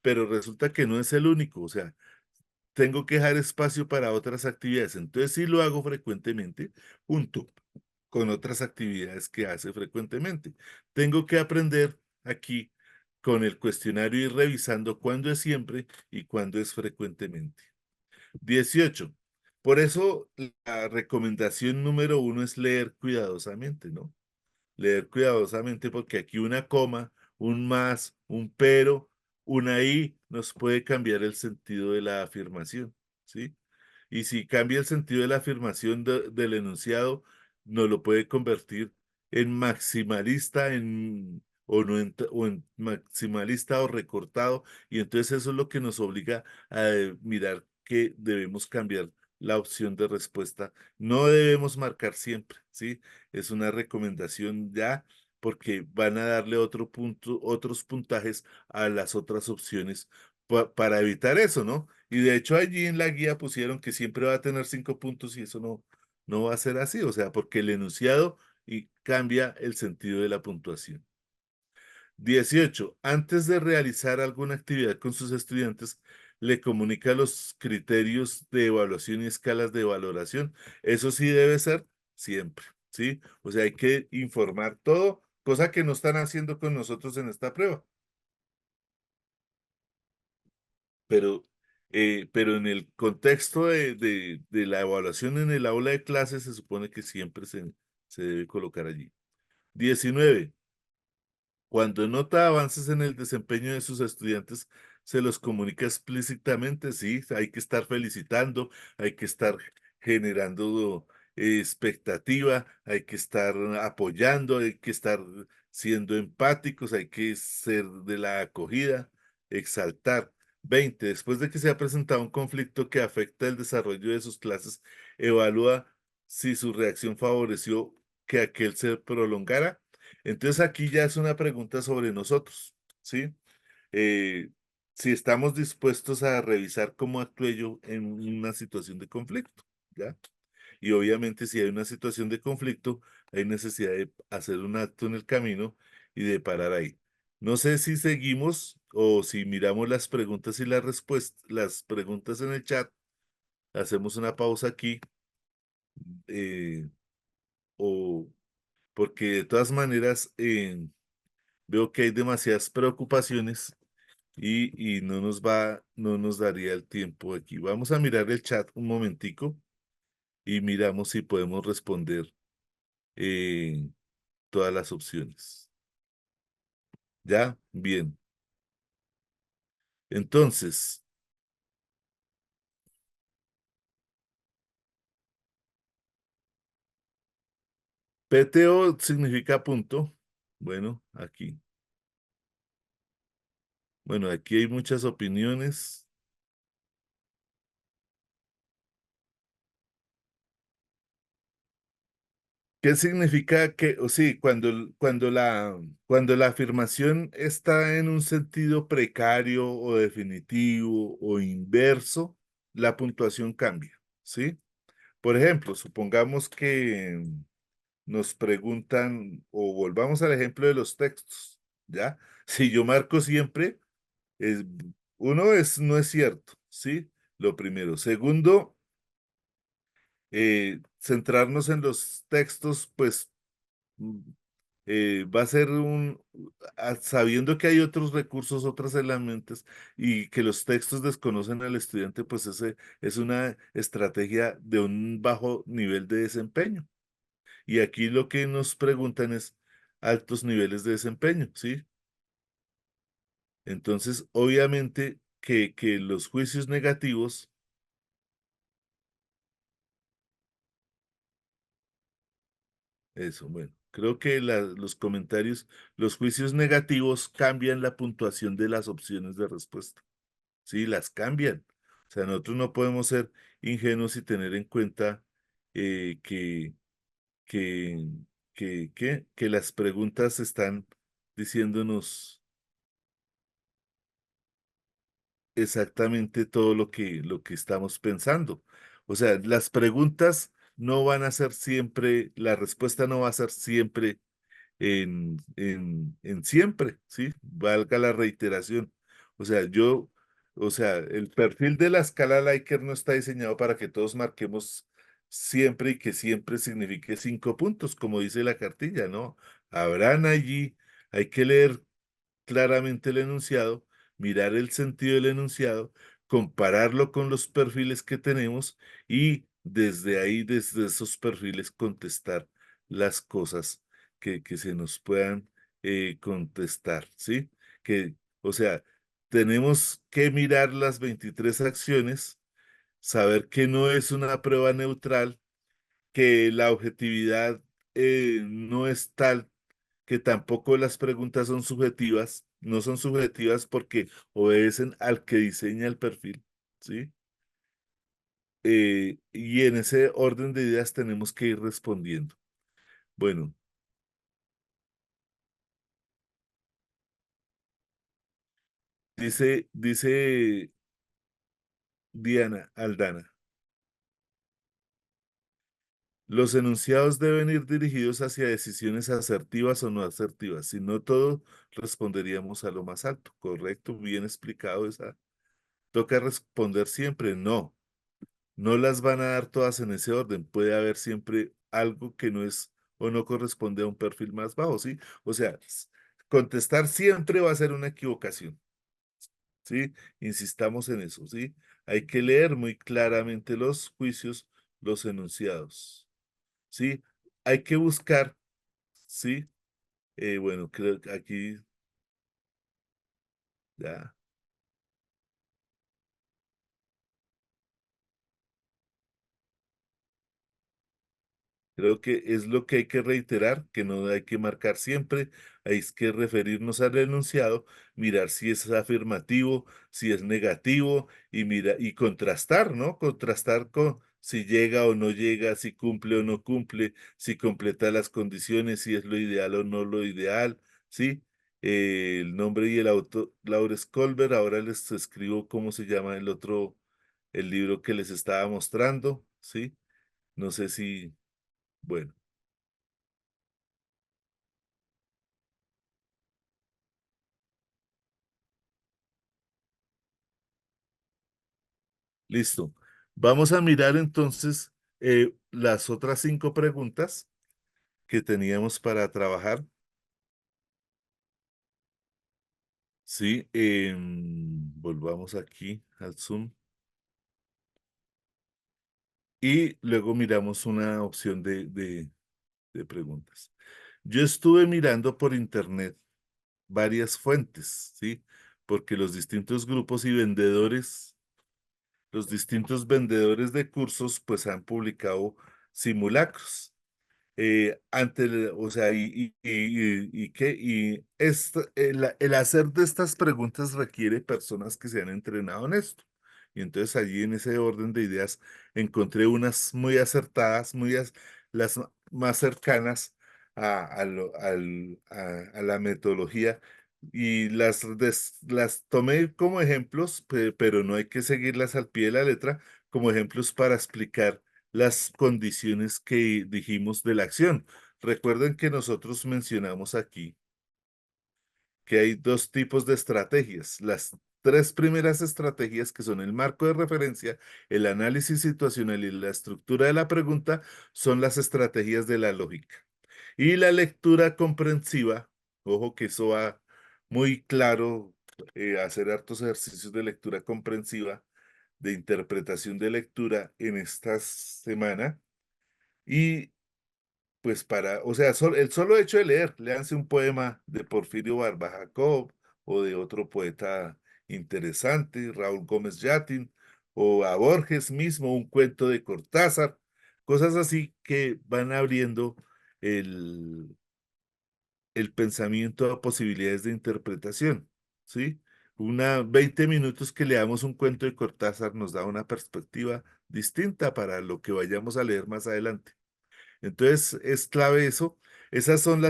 pero resulta que no es el único, o sea, tengo que dejar espacio para otras actividades. Entonces sí lo hago frecuentemente junto con otras actividades que hace frecuentemente. Tengo que aprender aquí con el cuestionario y revisando cuándo es siempre y cuándo es frecuentemente. 18. Por eso la recomendación número uno es leer cuidadosamente, ¿no? Leer cuidadosamente porque aquí una coma, un más, un pero, una i nos puede cambiar el sentido de la afirmación, ¿sí? Y si cambia el sentido de la afirmación del enunciado, nos lo puede convertir en maximalista, o, no o en maximalista o recortado, y entonces eso es lo que nos obliga a mirar que debemos cambiar la opción de respuesta. No debemos marcar siempre, ¿sí? Es una recomendación ya porque van a darle otro punto, otros puntajes a las otras opciones para evitar eso, ¿no? Y de hecho allí en la guía pusieron que siempre va a tener 5 puntos y eso no va a ser así, o sea, porque el enunciado y cambia el sentido de la puntuación. 18. Antes de realizar alguna actividad con sus estudiantes, le comunica los criterios de evaluación y escalas de valoración. Eso sí debe ser siempre, ¿sí? O sea, hay que informar todo, cosa que no están haciendo con nosotros en esta prueba. Pero en el contexto de la evaluación en el aula de clases se supone que siempre se debe colocar allí. 19. Cuando nota avances en el desempeño de sus estudiantes, se los comunica explícitamente, sí, hay que estar felicitando, hay que estar generando expectativa, hay que estar apoyando, hay que estar siendo empáticos, hay que ser de la acogida, exaltar. 20. Después de que se ha presentado un conflicto que afecta el desarrollo de sus clases, evalúa si su reacción favoreció que aquel se prolongara. Entonces aquí ya es una pregunta sobre nosotros, ¿sí? Eh, si estamos dispuestos a revisar cómo actué yo en una situación de conflicto, ¿ya? Y obviamente si hay una situación de conflicto, hay necesidad de hacer un acto en el camino y de parar ahí. No sé si seguimos o si miramos las preguntas y las respuestas, las preguntas en el chat, hacemos una pausa aquí, eh, o porque de todas maneras, veo que hay demasiadas preocupaciones y no nos daría el tiempo aquí. Vamos a mirar el chat un momentico y miramos si podemos responder eh, todas las opciones. ¿Ya? Bien. Entonces, PTO significa punto. Bueno, aquí. Bueno, aquí hay muchas opiniones. ¿Qué significa que, o sí, cuando la afirmación está en un sentido precario o definitivo o inverso, la puntuación cambia, ¿sí? Por ejemplo, supongamos que nos preguntan, o volvamos al ejemplo de los textos, ¿ya? Si yo marco siempre, es, uno es, no es cierto, ¿sí? Lo primero. Segundo, centrarnos en los textos, pues mm, va a ser sabiendo que hay otros recursos, otras herramientas y que los textos desconocen al estudiante, pues ese es una estrategia de un bajo nivel de desempeño. Y aquí lo que nos preguntan es altos niveles de desempeño, ¿sí? Entonces, obviamente que los juicios negativos, eso, bueno, creo que los comentarios, los juicios negativos cambian la puntuación de las opciones de respuesta. Sí, las cambian. O sea, nosotros no podemos ser ingenuos y tener en cuenta eh, que, que, que las preguntas están diciéndonos exactamente todo lo que estamos pensando. O sea, las preguntas no van a ser siempre, la respuesta no va a ser siempre en siempre, ¿sí? Valga la reiteración. O sea, o sea, el perfil de la escala Likert no está diseñado para que todos marquemos siempre y que siempre signifique 5 puntos, como dice la cartilla, ¿no? Habrán allí, hay que leer claramente el enunciado, mirar el sentido del enunciado, compararlo con los perfiles que tenemos y desde ahí, desde esos perfiles, contestar las cosas que se nos puedan contestar, ¿sí? O sea, tenemos que mirar las 23 acciones, saber que no es una prueba neutral, que la objetividad no es tal, que tampoco las preguntas son subjetivas, no son subjetivas porque obedecen al que diseña el perfil, ¿sí? Y en ese orden de ideas tenemos que ir respondiendo. Bueno, dice Diana Aldana, los enunciados deben ir dirigidos hacia decisiones asertivas o no asertivas, si no todo responderíamos a lo más alto, correcto, bien explicado esa. Toca responder siempre no. No las van a dar todas en ese orden. Puede haber siempre algo que no es o no corresponde a un perfil más bajo, ¿sí? O sea, contestar siempre va a ser una equivocación, ¿sí? Insistamos en eso, ¿sí? Hay que leer muy claramente los juicios, los enunciados, ¿sí? Hay que buscar, ¿sí? Bueno, creo que aquí ya. Creo que es lo que hay que reiterar, que no hay que marcar siempre, hay que referirnos al enunciado, mirar si es afirmativo, si es negativo y mira y contrastar, ¿no? Contrastar con si llega o no llega, si cumple o no cumple, si completa las condiciones, si es lo ideal o no lo ideal, ¿sí? El nombre y el autor, Laura Skolber, ahora les escribo cómo se llama el otro, el libro que les estaba mostrando, ¿sí? No sé si, bueno. Listo. Vamos a mirar entonces las otras 5 preguntas que teníamos para trabajar. Sí, volvamos aquí al Zoom y luego miramos una opción de preguntas. Yo estuve mirando por internet varias fuentes, ¿sí? Porque los distintos grupos y vendedores, los distintos vendedores de cursos, pues han publicado simulacros. O sea, el hacer de estas preguntas requiere personas que se han entrenado en esto. Y entonces allí en ese orden de ideas encontré unas muy acertadas, las más cercanas a la metodología y las tomé como ejemplos, pero no hay que seguirlas al pie de la letra, como ejemplos para explicar las condiciones que dijimos de la acción. Recuerden que nosotros mencionamos aquí que hay 2 tipos de estrategias. Las 3 primeras estrategias, que son el marco de referencia, el análisis situacional y la estructura de la pregunta, son las estrategias de la lógica. Y la lectura comprensiva, ojo que eso va muy claro, hacer hartos ejercicios de lectura comprensiva, de interpretación de lectura en esta semana. Y pues o sea, el solo hecho de leer, léanse un poema de Porfirio Barba Jacob o de otro poeta interesante, Raúl Gómez Yatin, o a Borges mismo, un cuento de Cortázar, cosas así que van abriendo el, el pensamiento a posibilidades de interpretación, ¿sí? 20 minutos que leamos un cuento de Cortázar nos da una perspectiva distinta para lo que vayamos a leer más adelante. Entonces, es clave eso. Esas son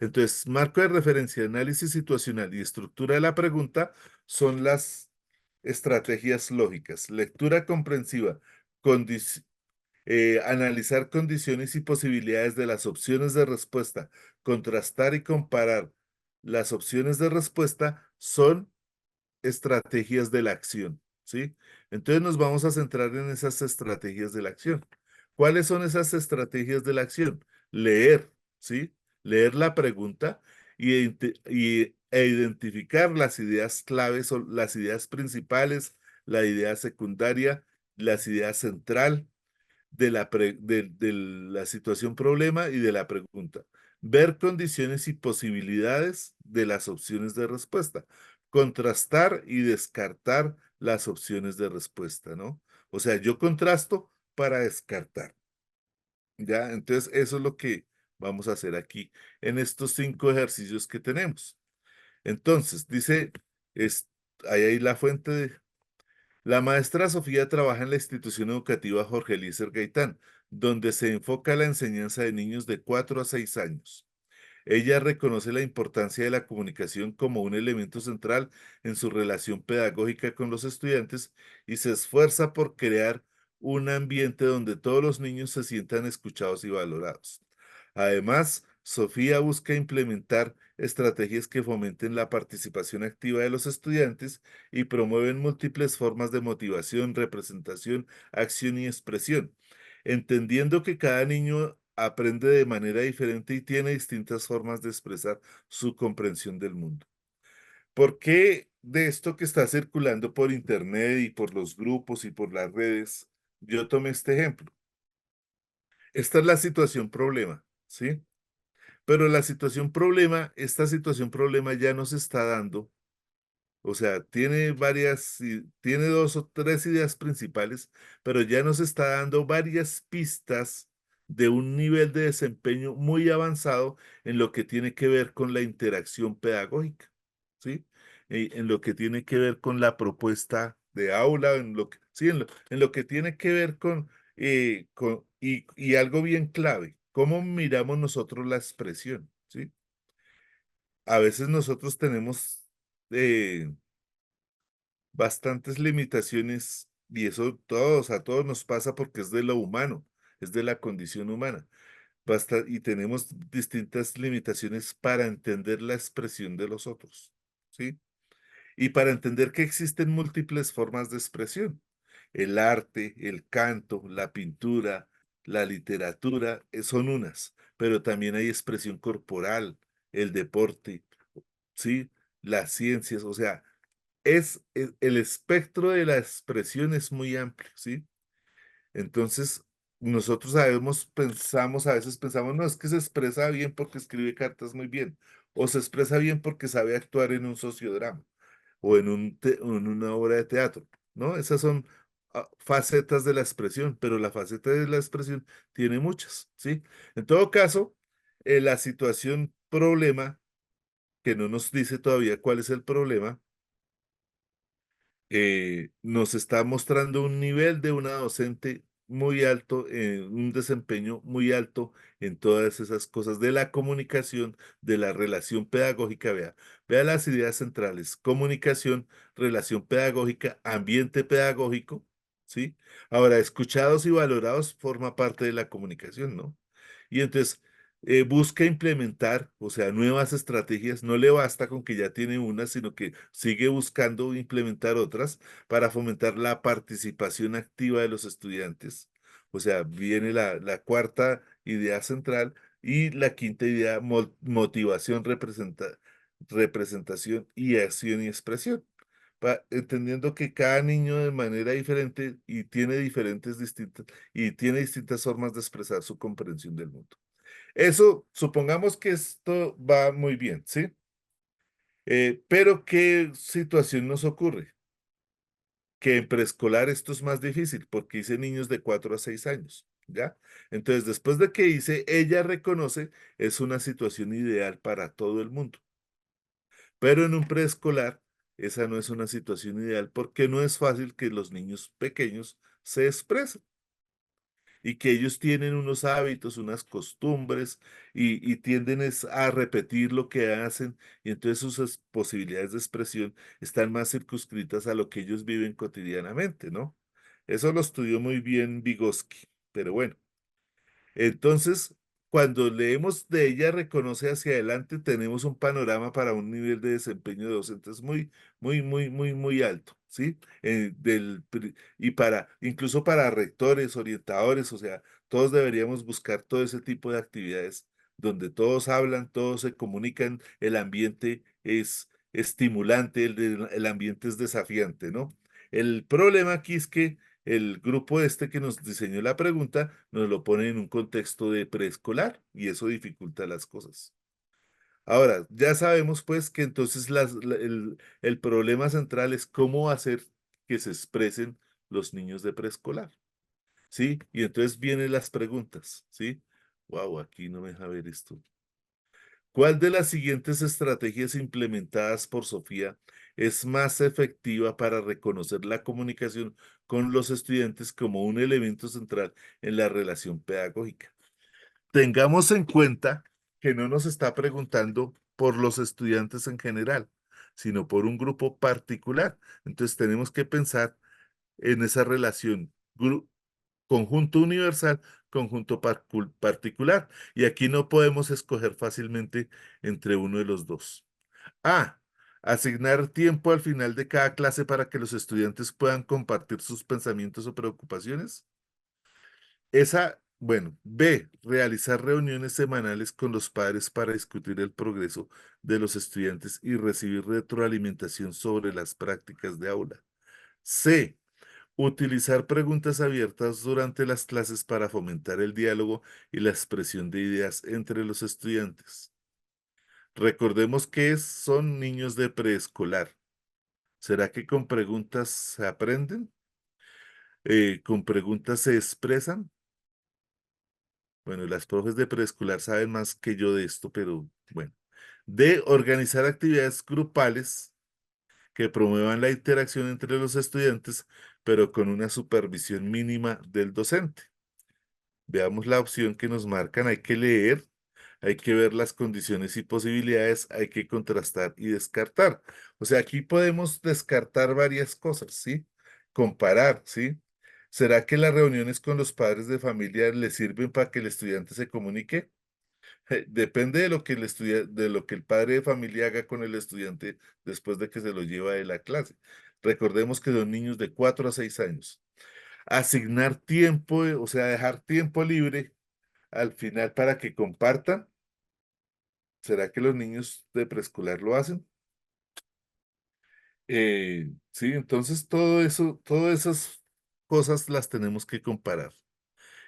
entonces, marco de referencia, análisis situacional y estructura de la pregunta son las estrategias lógicas. Lectura comprensiva, condici- analizar condiciones y posibilidades de las opciones de respuesta, contrastar y comparar las opciones de respuesta son estrategias de la acción, ¿sí? Entonces nos vamos a centrar en esas estrategias de la acción. ¿Cuáles son esas estrategias de la acción? Leer, ¿sí? Leer la pregunta e identificar las ideas claves o las ideas principales, la idea secundaria, las ideas central de la situación problema y de la pregunta. Ver condiciones y posibilidades de las opciones de respuesta. Contrastar y descartar las opciones de respuesta, ¿no? O sea, yo contrasto para descartar, ¿ya? Entonces, eso es lo que vamos a hacer aquí en estos 5 ejercicios que tenemos. Entonces, dice, es, ahí la fuente la maestra Sofía trabaja en la institución educativa Jorge Eliezer Gaitán, donde se enfoca la enseñanza de niños de 4 a 6 años. Ella reconoce la importancia de la comunicación como un elemento central en su relación pedagógica con los estudiantes y se esfuerza por crear un ambiente donde todos los niños se sientan escuchados y valorados. Además, Sofía busca implementar estrategias que fomenten la participación activa de los estudiantes y promueven múltiples formas de motivación, representación, acción y expresión, entendiendo que cada niño aprende de manera diferente y tiene distintas formas de expresar su comprensión del mundo. ¿Por qué de esto que está circulando por internet y por los grupos y por las redes, yo tomé este ejemplo? Esta es la situación problema, ¿sí? Pero la situación problema, esta situación problema ya nos está dando, o sea, tiene tiene 2 o 3 ideas principales, pero ya nos está dando varias pistas de un nivel de desempeño muy avanzado en lo que tiene que ver con la interacción pedagógica, ¿sí? En lo que tiene que ver con la propuesta de aula, sí, en lo que tiene que ver y algo bien clave, cómo miramos nosotros la expresión, ¿sí? A veces nosotros tenemos eh, bastantes limitaciones y eso a todos nos pasa porque es de lo humano, es de la condición humana. Y tenemos distintas limitaciones para entender la expresión de los otros, ¿sí? Y para entender que existen múltiples formas de expresión. El arte, el canto, la pintura, la literatura, son unas, pero también hay expresión corporal, el deporte, ¿sí? Las ciencias, o sea, el espectro de la expresión es muy amplio, ¿sí? Entonces, nosotros a veces pensamos, no, es que se expresa bien porque escribe cartas muy bien, o se expresa bien porque sabe actuar en un sociodrama, o en una obra de teatro, ¿no? Esas son facetas de la expresión, pero la faceta de la expresión tiene muchas, ¿sí? En todo caso, la situación problema, que no nos dice todavía cuál es el problema, nos está mostrando un nivel de una docente muy alto, un desempeño muy alto en todas esas cosas de la comunicación, de la relación pedagógica. Vea las ideas centrales: comunicación, relación pedagógica, ambiente pedagógico, ¿sí? Ahora, escuchados y valorados forma parte de la comunicación, ¿no? Y entonces busca implementar, o sea, nuevas estrategias. No le basta con que ya tiene una, sino que sigue buscando implementar otras para fomentar la participación activa de los estudiantes. O sea, viene la cuarta idea central y la quinta idea, motivación, representación y acción y expresión. Entendiendo que cada niño de manera diferente y tiene distintas formas de expresar su comprensión del mundo. Eso, supongamos que esto va muy bien, ¿sí? Pero ¿qué situación nos ocurre? Que en preescolar esto es más difícil porque hice niños de 4 a 6 años, ¿ya? Entonces, después de que hice, ella reconoce, es una situación ideal para todo el mundo. Pero en un preescolar, esa no es una situación ideal porque no es fácil que los niños pequeños se expresen. y que ellos tienen unos hábitos, unas costumbres y tienden a repetir lo que hacen y entonces sus posibilidades de expresión están más circunscritas a lo que ellos viven cotidianamente, ¿no? Eso lo estudió muy bien Vygotsky, pero bueno. Entonces, cuando leemos de ella, reconoce hacia adelante, tenemos un panorama para un nivel de desempeño de docentes muy alto, ¿sí? Y incluso para rectores, orientadores, o sea, todos deberíamos buscar todo ese tipo de actividades donde todos hablan, todos se comunican, el ambiente es estimulante, el ambiente es desafiante, ¿no? El problema aquí es que el grupo este que nos diseñó la pregunta nos lo pone en un contexto de preescolar y eso dificulta las cosas. Ahora, ya sabemos pues que entonces el problema central es cómo hacer que se expresen los niños de preescolar, ¿sí? Y entonces vienen las preguntas, ¿sí? Wow, aquí no me deja ver esto. ¿Cuál de las siguientes estrategias implementadas por Sofía es más efectiva para reconocer la comunicación con los estudiantes como un elemento central en la relación pedagógica? Tengamos en cuenta que no nos está preguntando por los estudiantes en general, sino por un grupo particular. Entonces tenemos que pensar en esa relación conjunto universal, conjunto particular. Y aquí no podemos escoger fácilmente entre uno de los dos. A. Asignar tiempo al final de cada clase para que los estudiantes puedan compartir sus pensamientos o preocupaciones. Bueno. B. Realizar reuniones semanales con los padres para discutir el progreso de los estudiantes y recibir retroalimentación sobre las prácticas de aula. C. Utilizar preguntas abiertas durante las clases para fomentar el diálogo y la expresión de ideas entre los estudiantes. Recordemos que son niños de preescolar. ¿Será que con preguntas se aprenden? ¿Con preguntas se expresan? Bueno, las profes de preescolar saben más que yo de esto, pero bueno. D. Organizar actividades grupales que promuevan la interacción entre los estudiantes, pero con una supervisión mínima del docente. Veamos la opción que nos marcan. Hay que leer, hay que ver las condiciones y posibilidades, hay que contrastar y descartar. O sea, aquí podemos descartar varias cosas, ¿sí? Comparar, ¿sí? ¿Será que las reuniones con los padres de familia le sirven para que el estudiante se comunique? Depende de lo que de lo que el padre de familia haga con el estudiante después de que se lo lleva de la clase. Recordemos que son niños de 4 a 6 años. Asignar tiempo, o sea, dejar tiempo libre al final para que compartan. ¿Será que los niños de preescolar lo hacen? Sí, entonces todo eso, todas esas cosas las tenemos que comparar.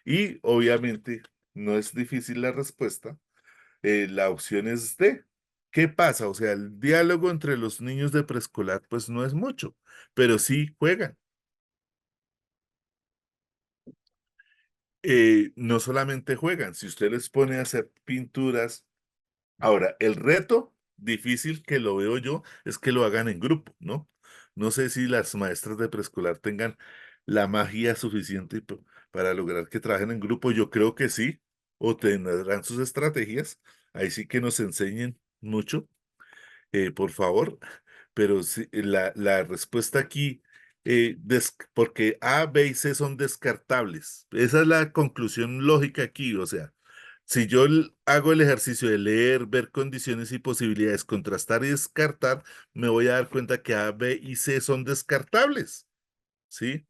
Y obviamente no es difícil la respuesta. La opción es D. ¿Qué pasa? O sea, el diálogo entre los niños de preescolar pues no es mucho, pero sí juegan. No solamente juegan, si usted les pone a hacer pinturas. Ahora, el reto difícil que lo veo yo es que lo hagan en grupo, ¿no? No sé si las maestras de preescolar tengan la magia suficiente para lograr que trabajen en grupo. Yo creo que sí, o tendrán sus estrategias. Ahí sí que nos enseñen mucho, por favor. Pero sí, la respuesta aquí, porque A, B y C son descartables. Esa es la conclusión lógica aquí, o sea. Si yo hago el ejercicio de leer, ver condiciones y posibilidades, contrastar y descartar, me voy a dar cuenta que A, B y C son descartables, ¿sí?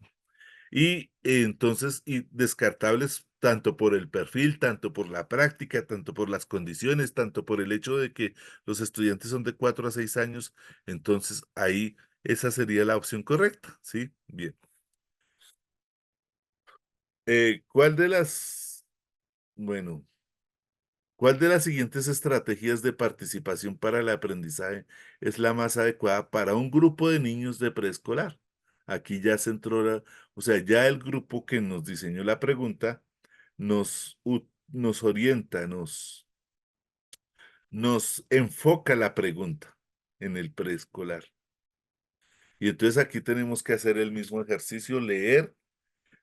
Y entonces, y descartables tanto por el perfil, tanto por la práctica, tanto por las condiciones, tanto por el hecho de que los estudiantes son de 4 a 6 años, entonces ahí esa sería la opción correcta, ¿sí? Bien. ¿Cuál de las, bueno, ¿Cuál de las siguientes estrategias de participación para el aprendizaje es la más adecuada para un grupo de niños de preescolar? Aquí ya se entró, o sea, ya el grupo que nos diseñó la pregunta nos orienta, nos enfoca la pregunta en el preescolar. Y entonces aquí tenemos que hacer el mismo ejercicio, leer,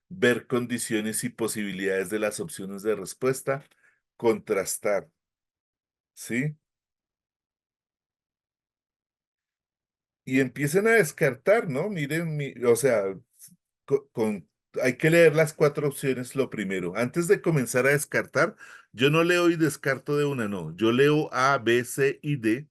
ver condiciones y posibilidades de las opciones de respuesta, contrastar, ¿sí? Y empiecen a descartar, ¿no? Miren, o sea, hay que leer las cuatro opciones lo primero. Antes de comenzar a descartar, yo no leo y descarto de una, no. Yo leo A, B, C y D.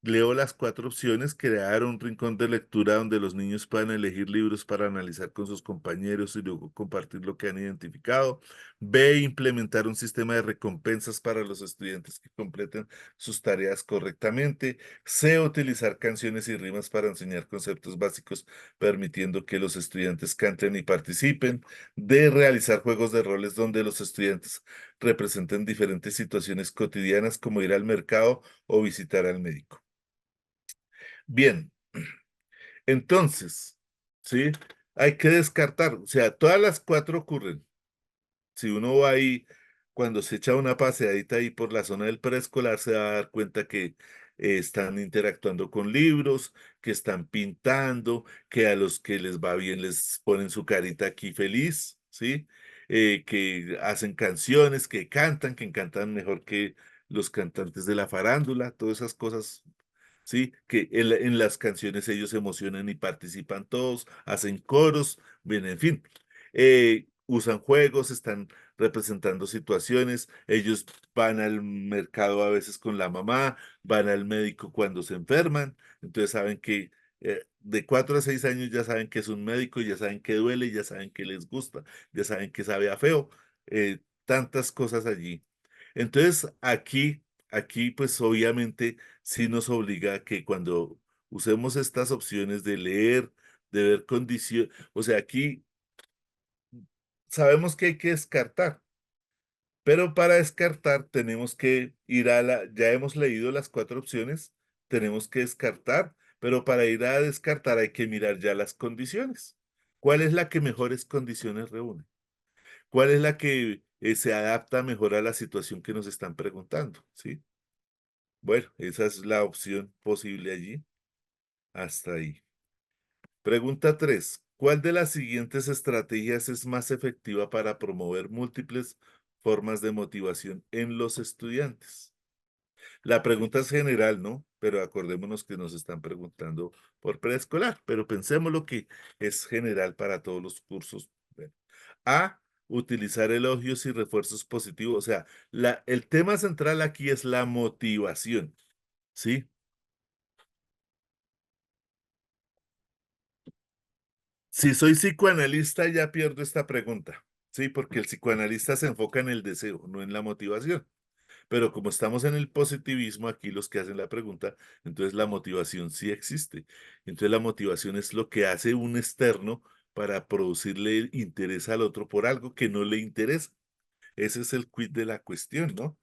Leo las cuatro opciones: crear un rincón de lectura donde los niños puedan elegir libros para analizar con sus compañeros y luego compartir lo que han identificado. B, implementar un sistema de recompensas para los estudiantes que completen sus tareas correctamente. C, utilizar canciones y rimas para enseñar conceptos básicos, permitiendo que los estudiantes canten y participen. D, realizar juegos de roles donde los estudiantes representen diferentes situaciones cotidianas como ir al mercado o visitar al médico. Bien, entonces, ¿sí? Hay que descartar, o sea, todas las cuatro ocurren. Si uno va ahí, cuando se echa una paseadita ahí por la zona del preescolar, se va a dar cuenta que están interactuando con libros, que están pintando, que a los que les va bien les ponen su carita aquí feliz, ¿sí? Que hacen canciones, que cantan mejor que los cantantes de la farándula, todas esas cosas. Sí, que en las canciones ellos se emocionan y participan todos, hacen coros, bien, en fin, usan juegos, están representando situaciones, ellos van al mercado a veces con la mamá, van al médico cuando se enferman, entonces saben que de 4 a 6 años ya saben que es un médico, ya saben que duele, ya saben que les gusta, ya saben que sabe a feo, tantas cosas allí. Entonces aquí pues obviamente sí nos obliga a que cuando usemos estas opciones de leer, de ver condiciones, o sea, aquí sabemos que hay que descartar, pero para descartar tenemos que ir ya hemos leído las cuatro opciones, tenemos que descartar, pero para ir a descartar hay que mirar ya las condiciones. ¿Cuál es la que mejores condiciones reúne? ¿Cuál es la que se adapta mejor a la situación que nos están preguntando? ¿Sí? Bueno, esa es la opción posible allí. Hasta ahí. Pregunta 3. ¿Cuál de las siguientes estrategias es más efectiva para promover múltiples formas de motivación en los estudiantes? La pregunta es general, ¿no? Pero acordémonos que nos están preguntando por preescolar, pero pensemos lo que es general para todos los cursos. Bueno, A, utilizar elogios y refuerzos positivos. O sea, el tema central aquí es la motivación, ¿sí? Si soy psicoanalista, ya pierdo esta pregunta, ¿sí? Porque el psicoanalista se enfoca en el deseo, no en la motivación. Pero como estamos en el positivismo, aquí los que hacen la pregunta, entonces la motivación sí existe. Entonces la motivación es lo que hace un externo para producirle interés al otro por algo que no le interesa. Ese es el quid de la cuestión, ¿no?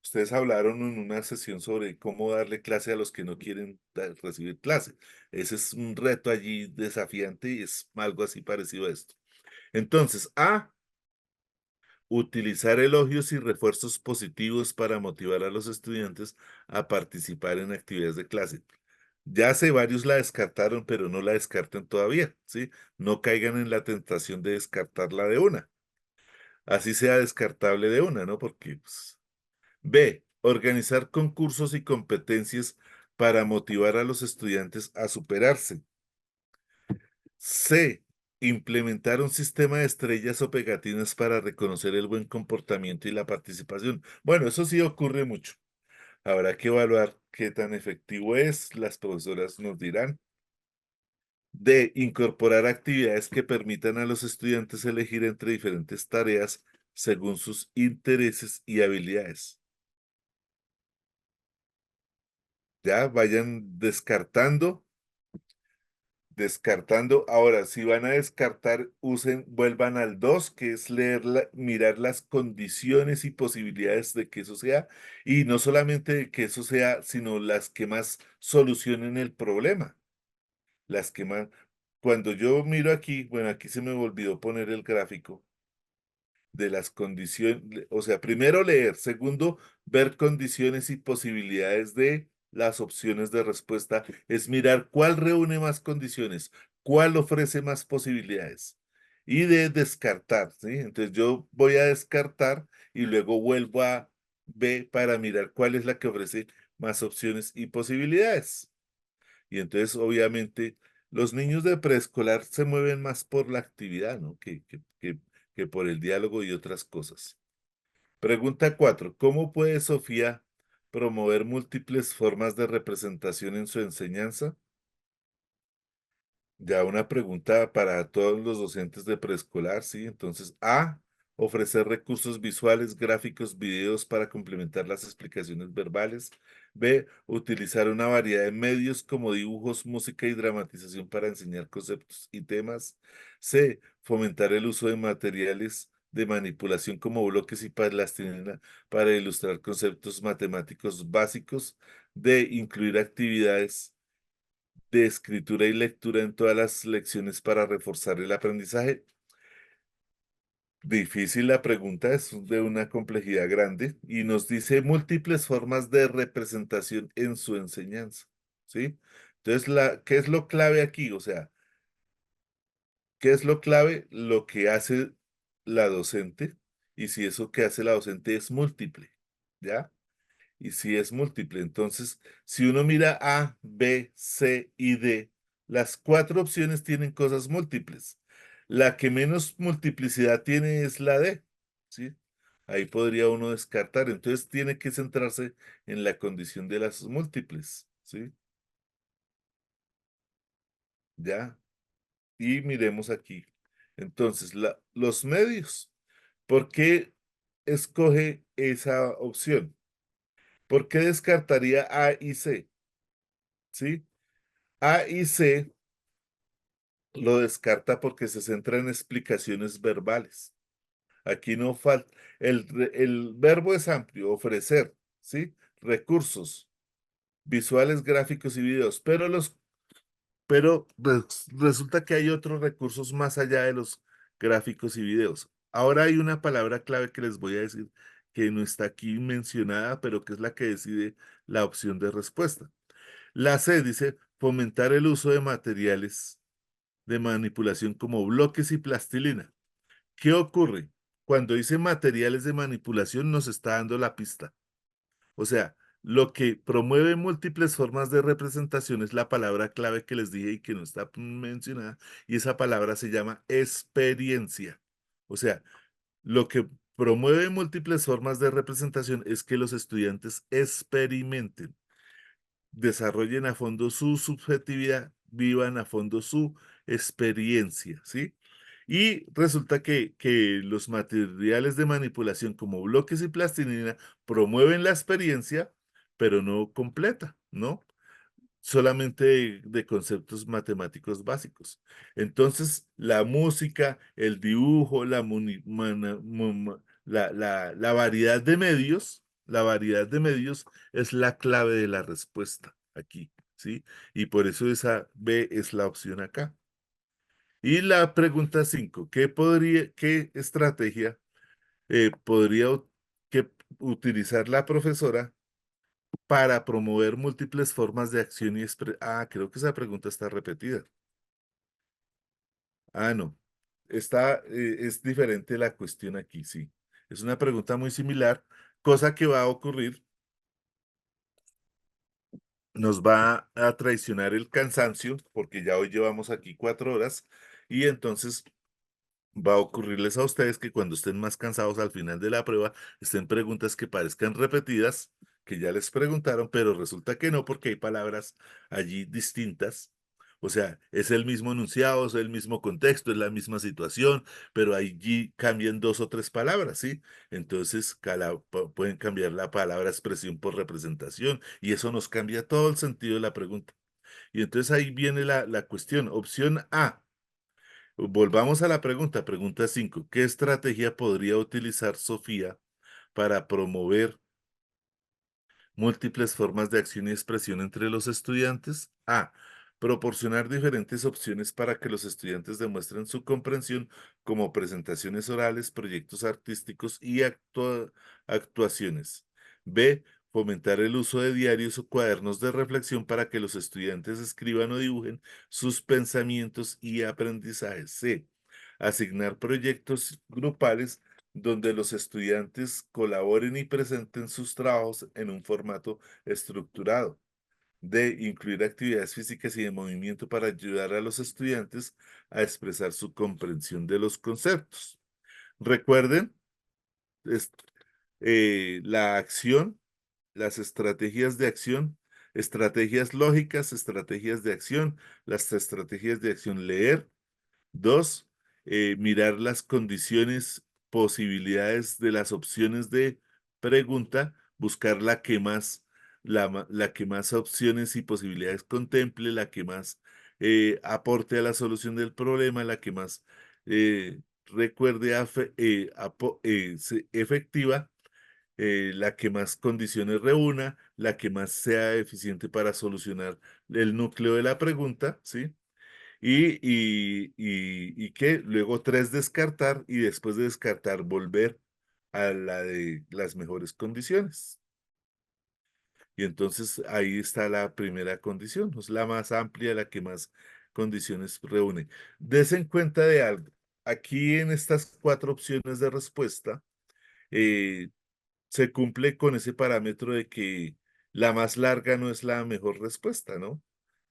Ustedes hablaron en una sesión sobre cómo darle clase a los que no quieren recibir clase. Ese es un reto allí desafiante y es algo así parecido a esto. Entonces, A, utilizar elogios y refuerzos positivos para motivar a los estudiantes a participar en actividades de clase. Ya sé, varios la descartaron, pero no la descarten todavía, ¿sí? No caigan en la tentación de descartarla de una. Así sea descartable de una, ¿no? Porque pues, B, organizar concursos y competencias para motivar a los estudiantes a superarse. C, implementar un sistema de estrellas o pegatinas para reconocer el buen comportamiento y la participación. Bueno, eso sí ocurre mucho. Habrá que evaluar qué tan efectivo es, las profesoras nos dirán. D, incorporar actividades que permitan a los estudiantes elegir entre diferentes tareas según sus intereses y habilidades. Ya vayan descartando. Ahora, si van a descartar, vuelvan al 2, que es mirar las condiciones y posibilidades de que eso sea, y no solamente de que eso sea, sino las que más solucionen el problema, las que más. Cuando yo miro aquí, bueno, aquí se me olvidó poner el gráfico de las condiciones, o sea, primero leer, segundo, ver condiciones y posibilidades de las opciones de respuesta, es mirar cuál reúne más condiciones, cuál ofrece más posibilidades. Y D, descartar, ¿sí? Entonces yo voy a descartar y luego vuelvo a B para mirar cuál es la que ofrece más opciones y posibilidades. Y entonces, obviamente, los niños de preescolar se mueven más por la actividad, ¿no? Que por el diálogo y otras cosas. Pregunta 4. ¿Cómo puede Sofía promover múltiples formas de representación en su enseñanza? Ya una pregunta para todos los docentes de preescolar, ¿sí? Entonces, A, ofrecer recursos visuales, gráficos, videos para complementar las explicaciones verbales. B, utilizar una variedad de medios como dibujos, música y dramatización para enseñar conceptos y temas. C, fomentar el uso de materiales de manipulación como bloques y plastilina para ilustrar conceptos matemáticos básicos. D, incluir actividades de escritura y lectura en todas las lecciones para reforzar el aprendizaje. Difícil la pregunta, es de una complejidad grande y nos dice múltiples formas de representación en su enseñanza, ¿sí? Entonces, ¿qué es lo clave aquí? O sea, ¿qué es lo clave? Lo que hace la docente y si eso que hace la docente es múltiple, ¿ya? Y si es múltiple. Entonces, si uno mira A, B, C y D, las cuatro opciones tienen cosas múltiples. La que menos multiplicidad tiene es la D, ¿sí? Ahí podría uno descartar. Entonces, tiene que centrarse en la condición de las múltiples, ¿sí? ¿Ya? Y miremos aquí. Entonces, los medios. ¿Por qué escoge esa opción? ¿Por qué descartaría A y C? ¿Sí? A y C lo descarta porque se centra en explicaciones verbales. Aquí no falta, el verbo es amplio, ofrecer, ¿sí? Recursos visuales, gráficos y videos, pero resulta que hay otros recursos más allá de los gráficos y videos. Ahora hay una palabra clave que les voy a decir que no está aquí mencionada, pero que es la que decide la opción de respuesta. La C dice fomentar el uso de materiales de manipulación como bloques y plastilina. ¿Qué ocurre? Cuando dice materiales de manipulación nos está dando la pista. O sea, lo que promueve múltiples formas de representación es la palabra clave que les dije y que no está mencionada, y esa palabra se llama experiencia. O sea, lo que promueve múltiples formas de representación es que los estudiantes experimenten, desarrollen a fondo su subjetividad, vivan a fondo su experiencia, ¿sí? Y resulta que los materiales de manipulación como bloques y plastilina promueven la experiencia, pero no completa, ¿no? Solamente de conceptos matemáticos básicos. Entonces, la música, el dibujo, la variedad de medios, la variedad de medios es la clave de la respuesta aquí, ¿sí? Y por eso esa B es la opción acá. Y la pregunta 5, qué estrategia podría utilizar la profesora para promover múltiples formas de acción y creo que esa pregunta está repetida. No. Es diferente la cuestión aquí, sí. Es una pregunta muy similar, cosa que va a ocurrir, nos va a traicionar el cansancio, porque ya hoy llevamos aquí 4 horas, y entonces va a ocurrirles a ustedes que cuando estén más cansados al final de la prueba, estén preguntas que parezcan repetidas, que ya les preguntaron, pero resulta que no, porque hay palabras allí distintas. O sea, es el mismo enunciado, es el mismo contexto, es la misma situación, pero allí cambian dos o tres palabras, ¿sí? Entonces, pueden cambiar la palabra expresión por representación, y eso nos cambia todo el sentido de la pregunta. Y entonces ahí viene la cuestión. Opción A. Volvamos a la pregunta, pregunta 5. ¿Qué estrategia podría utilizar Sofía para promover múltiples formas de acción y expresión entre los estudiantes? A. Proporcionar diferentes opciones para que los estudiantes demuestren su comprensión, como presentaciones orales, proyectos artísticos y actuaciones. B. Fomentar el uso de diarios o cuadernos de reflexión para que los estudiantes escriban o dibujen sus pensamientos y aprendizajes. C. Asignar proyectos grupales donde los estudiantes colaboren y presenten sus trabajos en un formato estructurado. D, incluir actividades físicas y de movimiento para ayudar a los estudiantes a expresar su comprensión de los conceptos. Recuerden, es- la acción, las estrategias de acción, estrategias lógicas, estrategias de acción, las estrategias de acción, leer. Dos, mirar las condiciones, posibilidades de las opciones de pregunta, buscar la que más, la que más opciones y posibilidades contemple, la que más aporte a la solución del problema, la que más recuerde efectiva, la que más condiciones reúna, la que más sea eficiente para solucionar el núcleo de la pregunta, ¿sí? Y que luego tres, descartar y después de descartar volver a la de las mejores condiciones. Y entonces ahí está la primera condición, es la más amplia, la que más condiciones reúne. Des en cuenta de algo. Aquí en estas cuatro opciones de respuesta, eh, se cumple con ese parámetro de que la más larga no es la mejor respuesta, ¿no?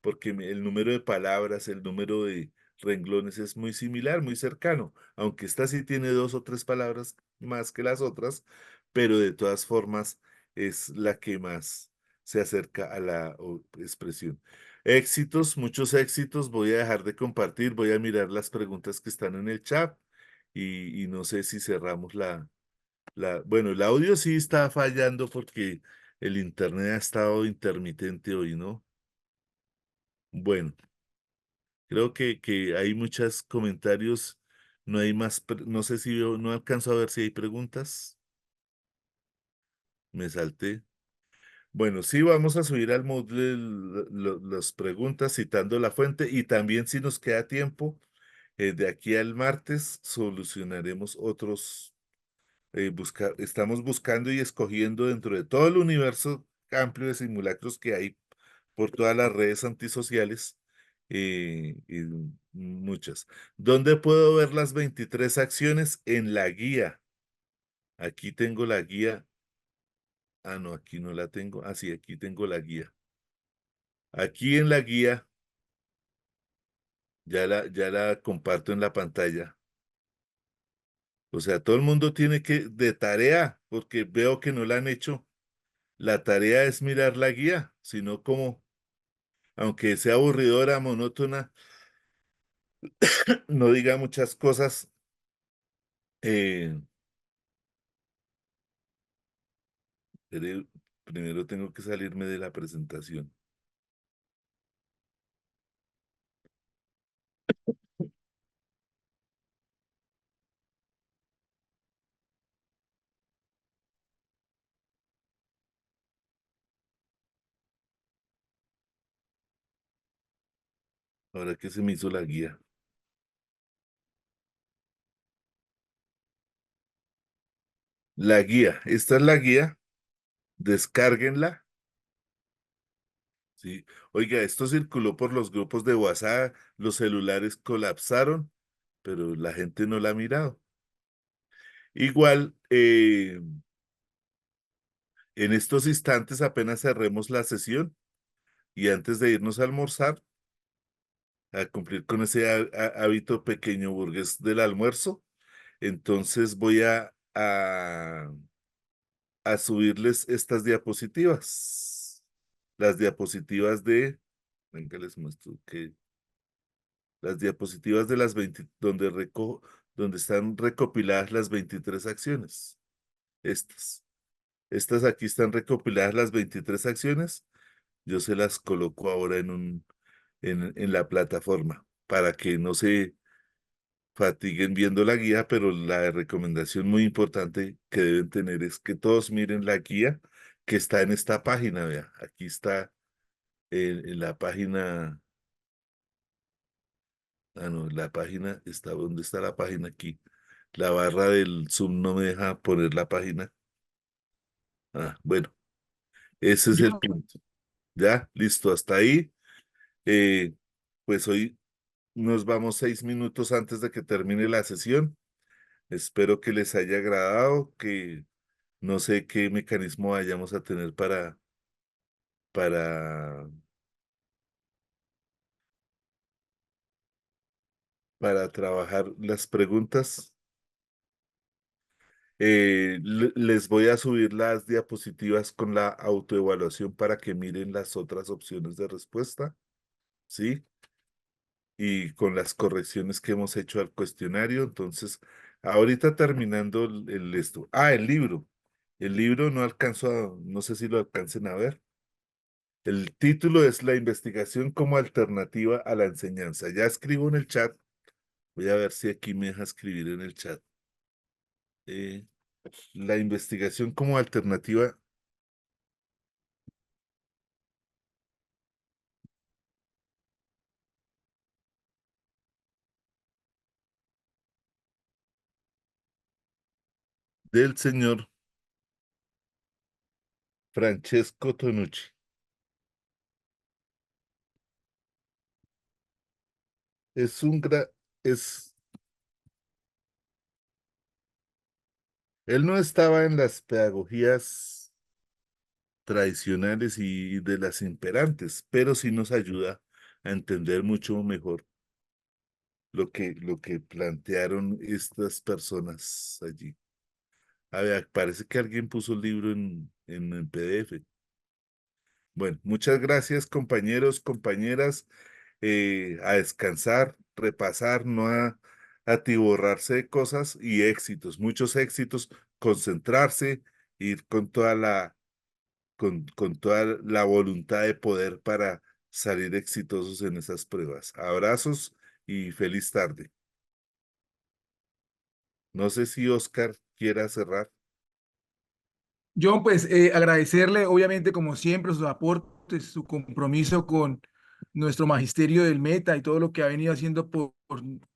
Porque el número de palabras, el número de renglones es muy similar, muy cercano, aunque esta sí tiene dos o tres palabras más que las otras, pero de todas formas es la que más se acerca a la expresión. Éxitos, muchos éxitos. Voy a dejar de compartir, voy a mirar las preguntas que están en el chat y no sé si cerramos bueno, el audio sí está fallando porque el internet ha estado intermitente hoy, ¿no? Bueno, creo que hay muchos comentarios, no hay más, no sé si no alcanzo a ver si hay preguntas, me salté. Bueno, sí, vamos a subir al Moodle las preguntas citando la fuente y también si nos queda tiempo, de aquí al martes solucionaremos otros estamos buscando y escogiendo dentro de todo el universo amplio de simulacros que hay por todas las redes antisociales, y muchas. ¿Dónde puedo ver las 23 acciones? En la guía. Aquí tengo la guía. Ah, no, aquí no la tengo. Ah, sí, aquí tengo la guía. Aquí en la guía, ya la comparto en la pantalla. O sea, todo el mundo tiene que, de tarea, porque veo que no la han hecho. La tarea es mirar la guía, sino como, aunque sea aburridora, monótona, no diga muchas cosas. eh, pero primero tengo que salirme de la presentación. Ahora que se me hizo la guía. La guía, esta es la guía, descárguenla. Sí. Oiga, esto circuló por los grupos de WhatsApp, los celulares colapsaron, pero la gente no la ha mirado. Igual, en estos instantes apenas cerremos la sesión y antes de irnos a almorzar, a cumplir con ese hábito pequeño burgués del almuerzo, entonces voy a subirles estas diapositivas. Las diapositivas venga, les muestro que las diapositivas de las 20, donde están recopiladas las 23 acciones. Estas. Estas aquí están recopiladas las 23 acciones. Yo se las coloco ahora en la plataforma para que no se fatiguen viendo la guía, pero la recomendación muy importante que deben tener es que todos miren la guía que está en esta página, vea, aquí está en la página, no, la página está, ¿dónde está la página aquí? La barra del Zoom no me deja poner la página. Ah, bueno, ese es el punto. Ya, listo, hasta ahí. Eh, pues hoy nos vamos 6 minutos antes de que termine la sesión. Espero que les haya agradado, que no sé qué mecanismo vayamos a tener para, para trabajar las preguntas. Les voy a subir las diapositivas con la autoevaluación para que miren las otras opciones de respuesta, ¿sí? Y con las correcciones que hemos hecho al cuestionario. Entonces, ahorita terminando esto. Ah, el libro. El libro no alcanzo no sé si lo alcancen a ver. El título es La investigación como alternativa a la enseñanza. Ya escribo en el chat. Voy a ver si aquí me deja escribir en el chat. Eh, la investigación como alternativa del señor Francesco Tonucci. Es un gran, es, él no estaba en las pedagogías tradicionales y de las imperantes, pero sí nos ayuda a entender mucho mejor lo que plantearon estas personas allí. A ver, parece que alguien puso el libro en PDF. Bueno, muchas gracias, compañeros, compañeras. A descansar, repasar, no atiborrarse de cosas y éxitos, muchos éxitos, concentrarse, ir con toda la voluntad de poder para salir exitosos en esas pruebas. Abrazos y feliz tarde. No sé si Oscar quiera cerrar. John, pues agradecerle, obviamente, como siempre, sus aportes, su compromiso con nuestro magisterio del Meta y todo lo que ha venido haciendo por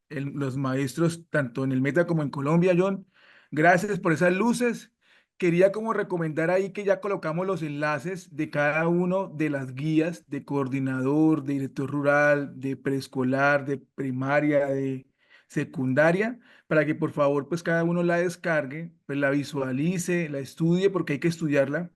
los maestros, tanto en el Meta como en Colombia, John. Gracias por esas luces. Quería como recomendar ahí que ya colocamos los enlaces de cada uno de las guías de coordinador, de director rural, de preescolar, de primaria, de secundaria para que por favor pues cada uno la descargue, pues la visualice, la estudie porque hay que estudiarla.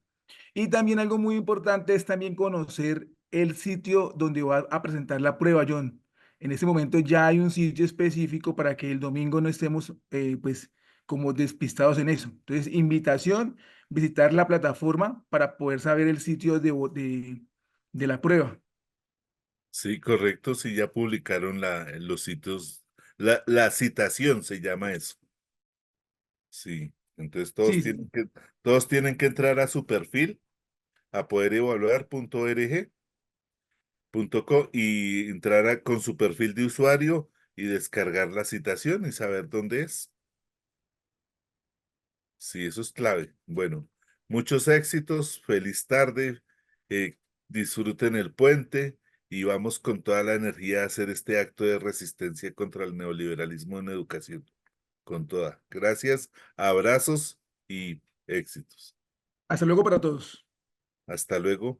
Y también algo muy importante es también conocer el sitio donde va a presentar la prueba, John. En este momento ya hay un sitio específico para que el domingo no estemos pues como despistados en eso. Entonces, invitación, visitar la plataforma para poder saber el sitio de la prueba. Sí, correcto, sí, ya publicaron los sitios, la citación se llama eso. Sí, entonces Sí, sí. todos tienen que entrar a su perfil, a poderevaluar.org.co y entrar con su perfil de usuario y descargar la citación y saber dónde es. Sí, eso es clave. Bueno, muchos éxitos, feliz tarde, eh, disfruten el puente y vamos con toda la energía a hacer este acto de resistencia contra el neoliberalismo en educación, con toda. Gracias, abrazos y éxitos. Hasta luego para todos. Hasta luego.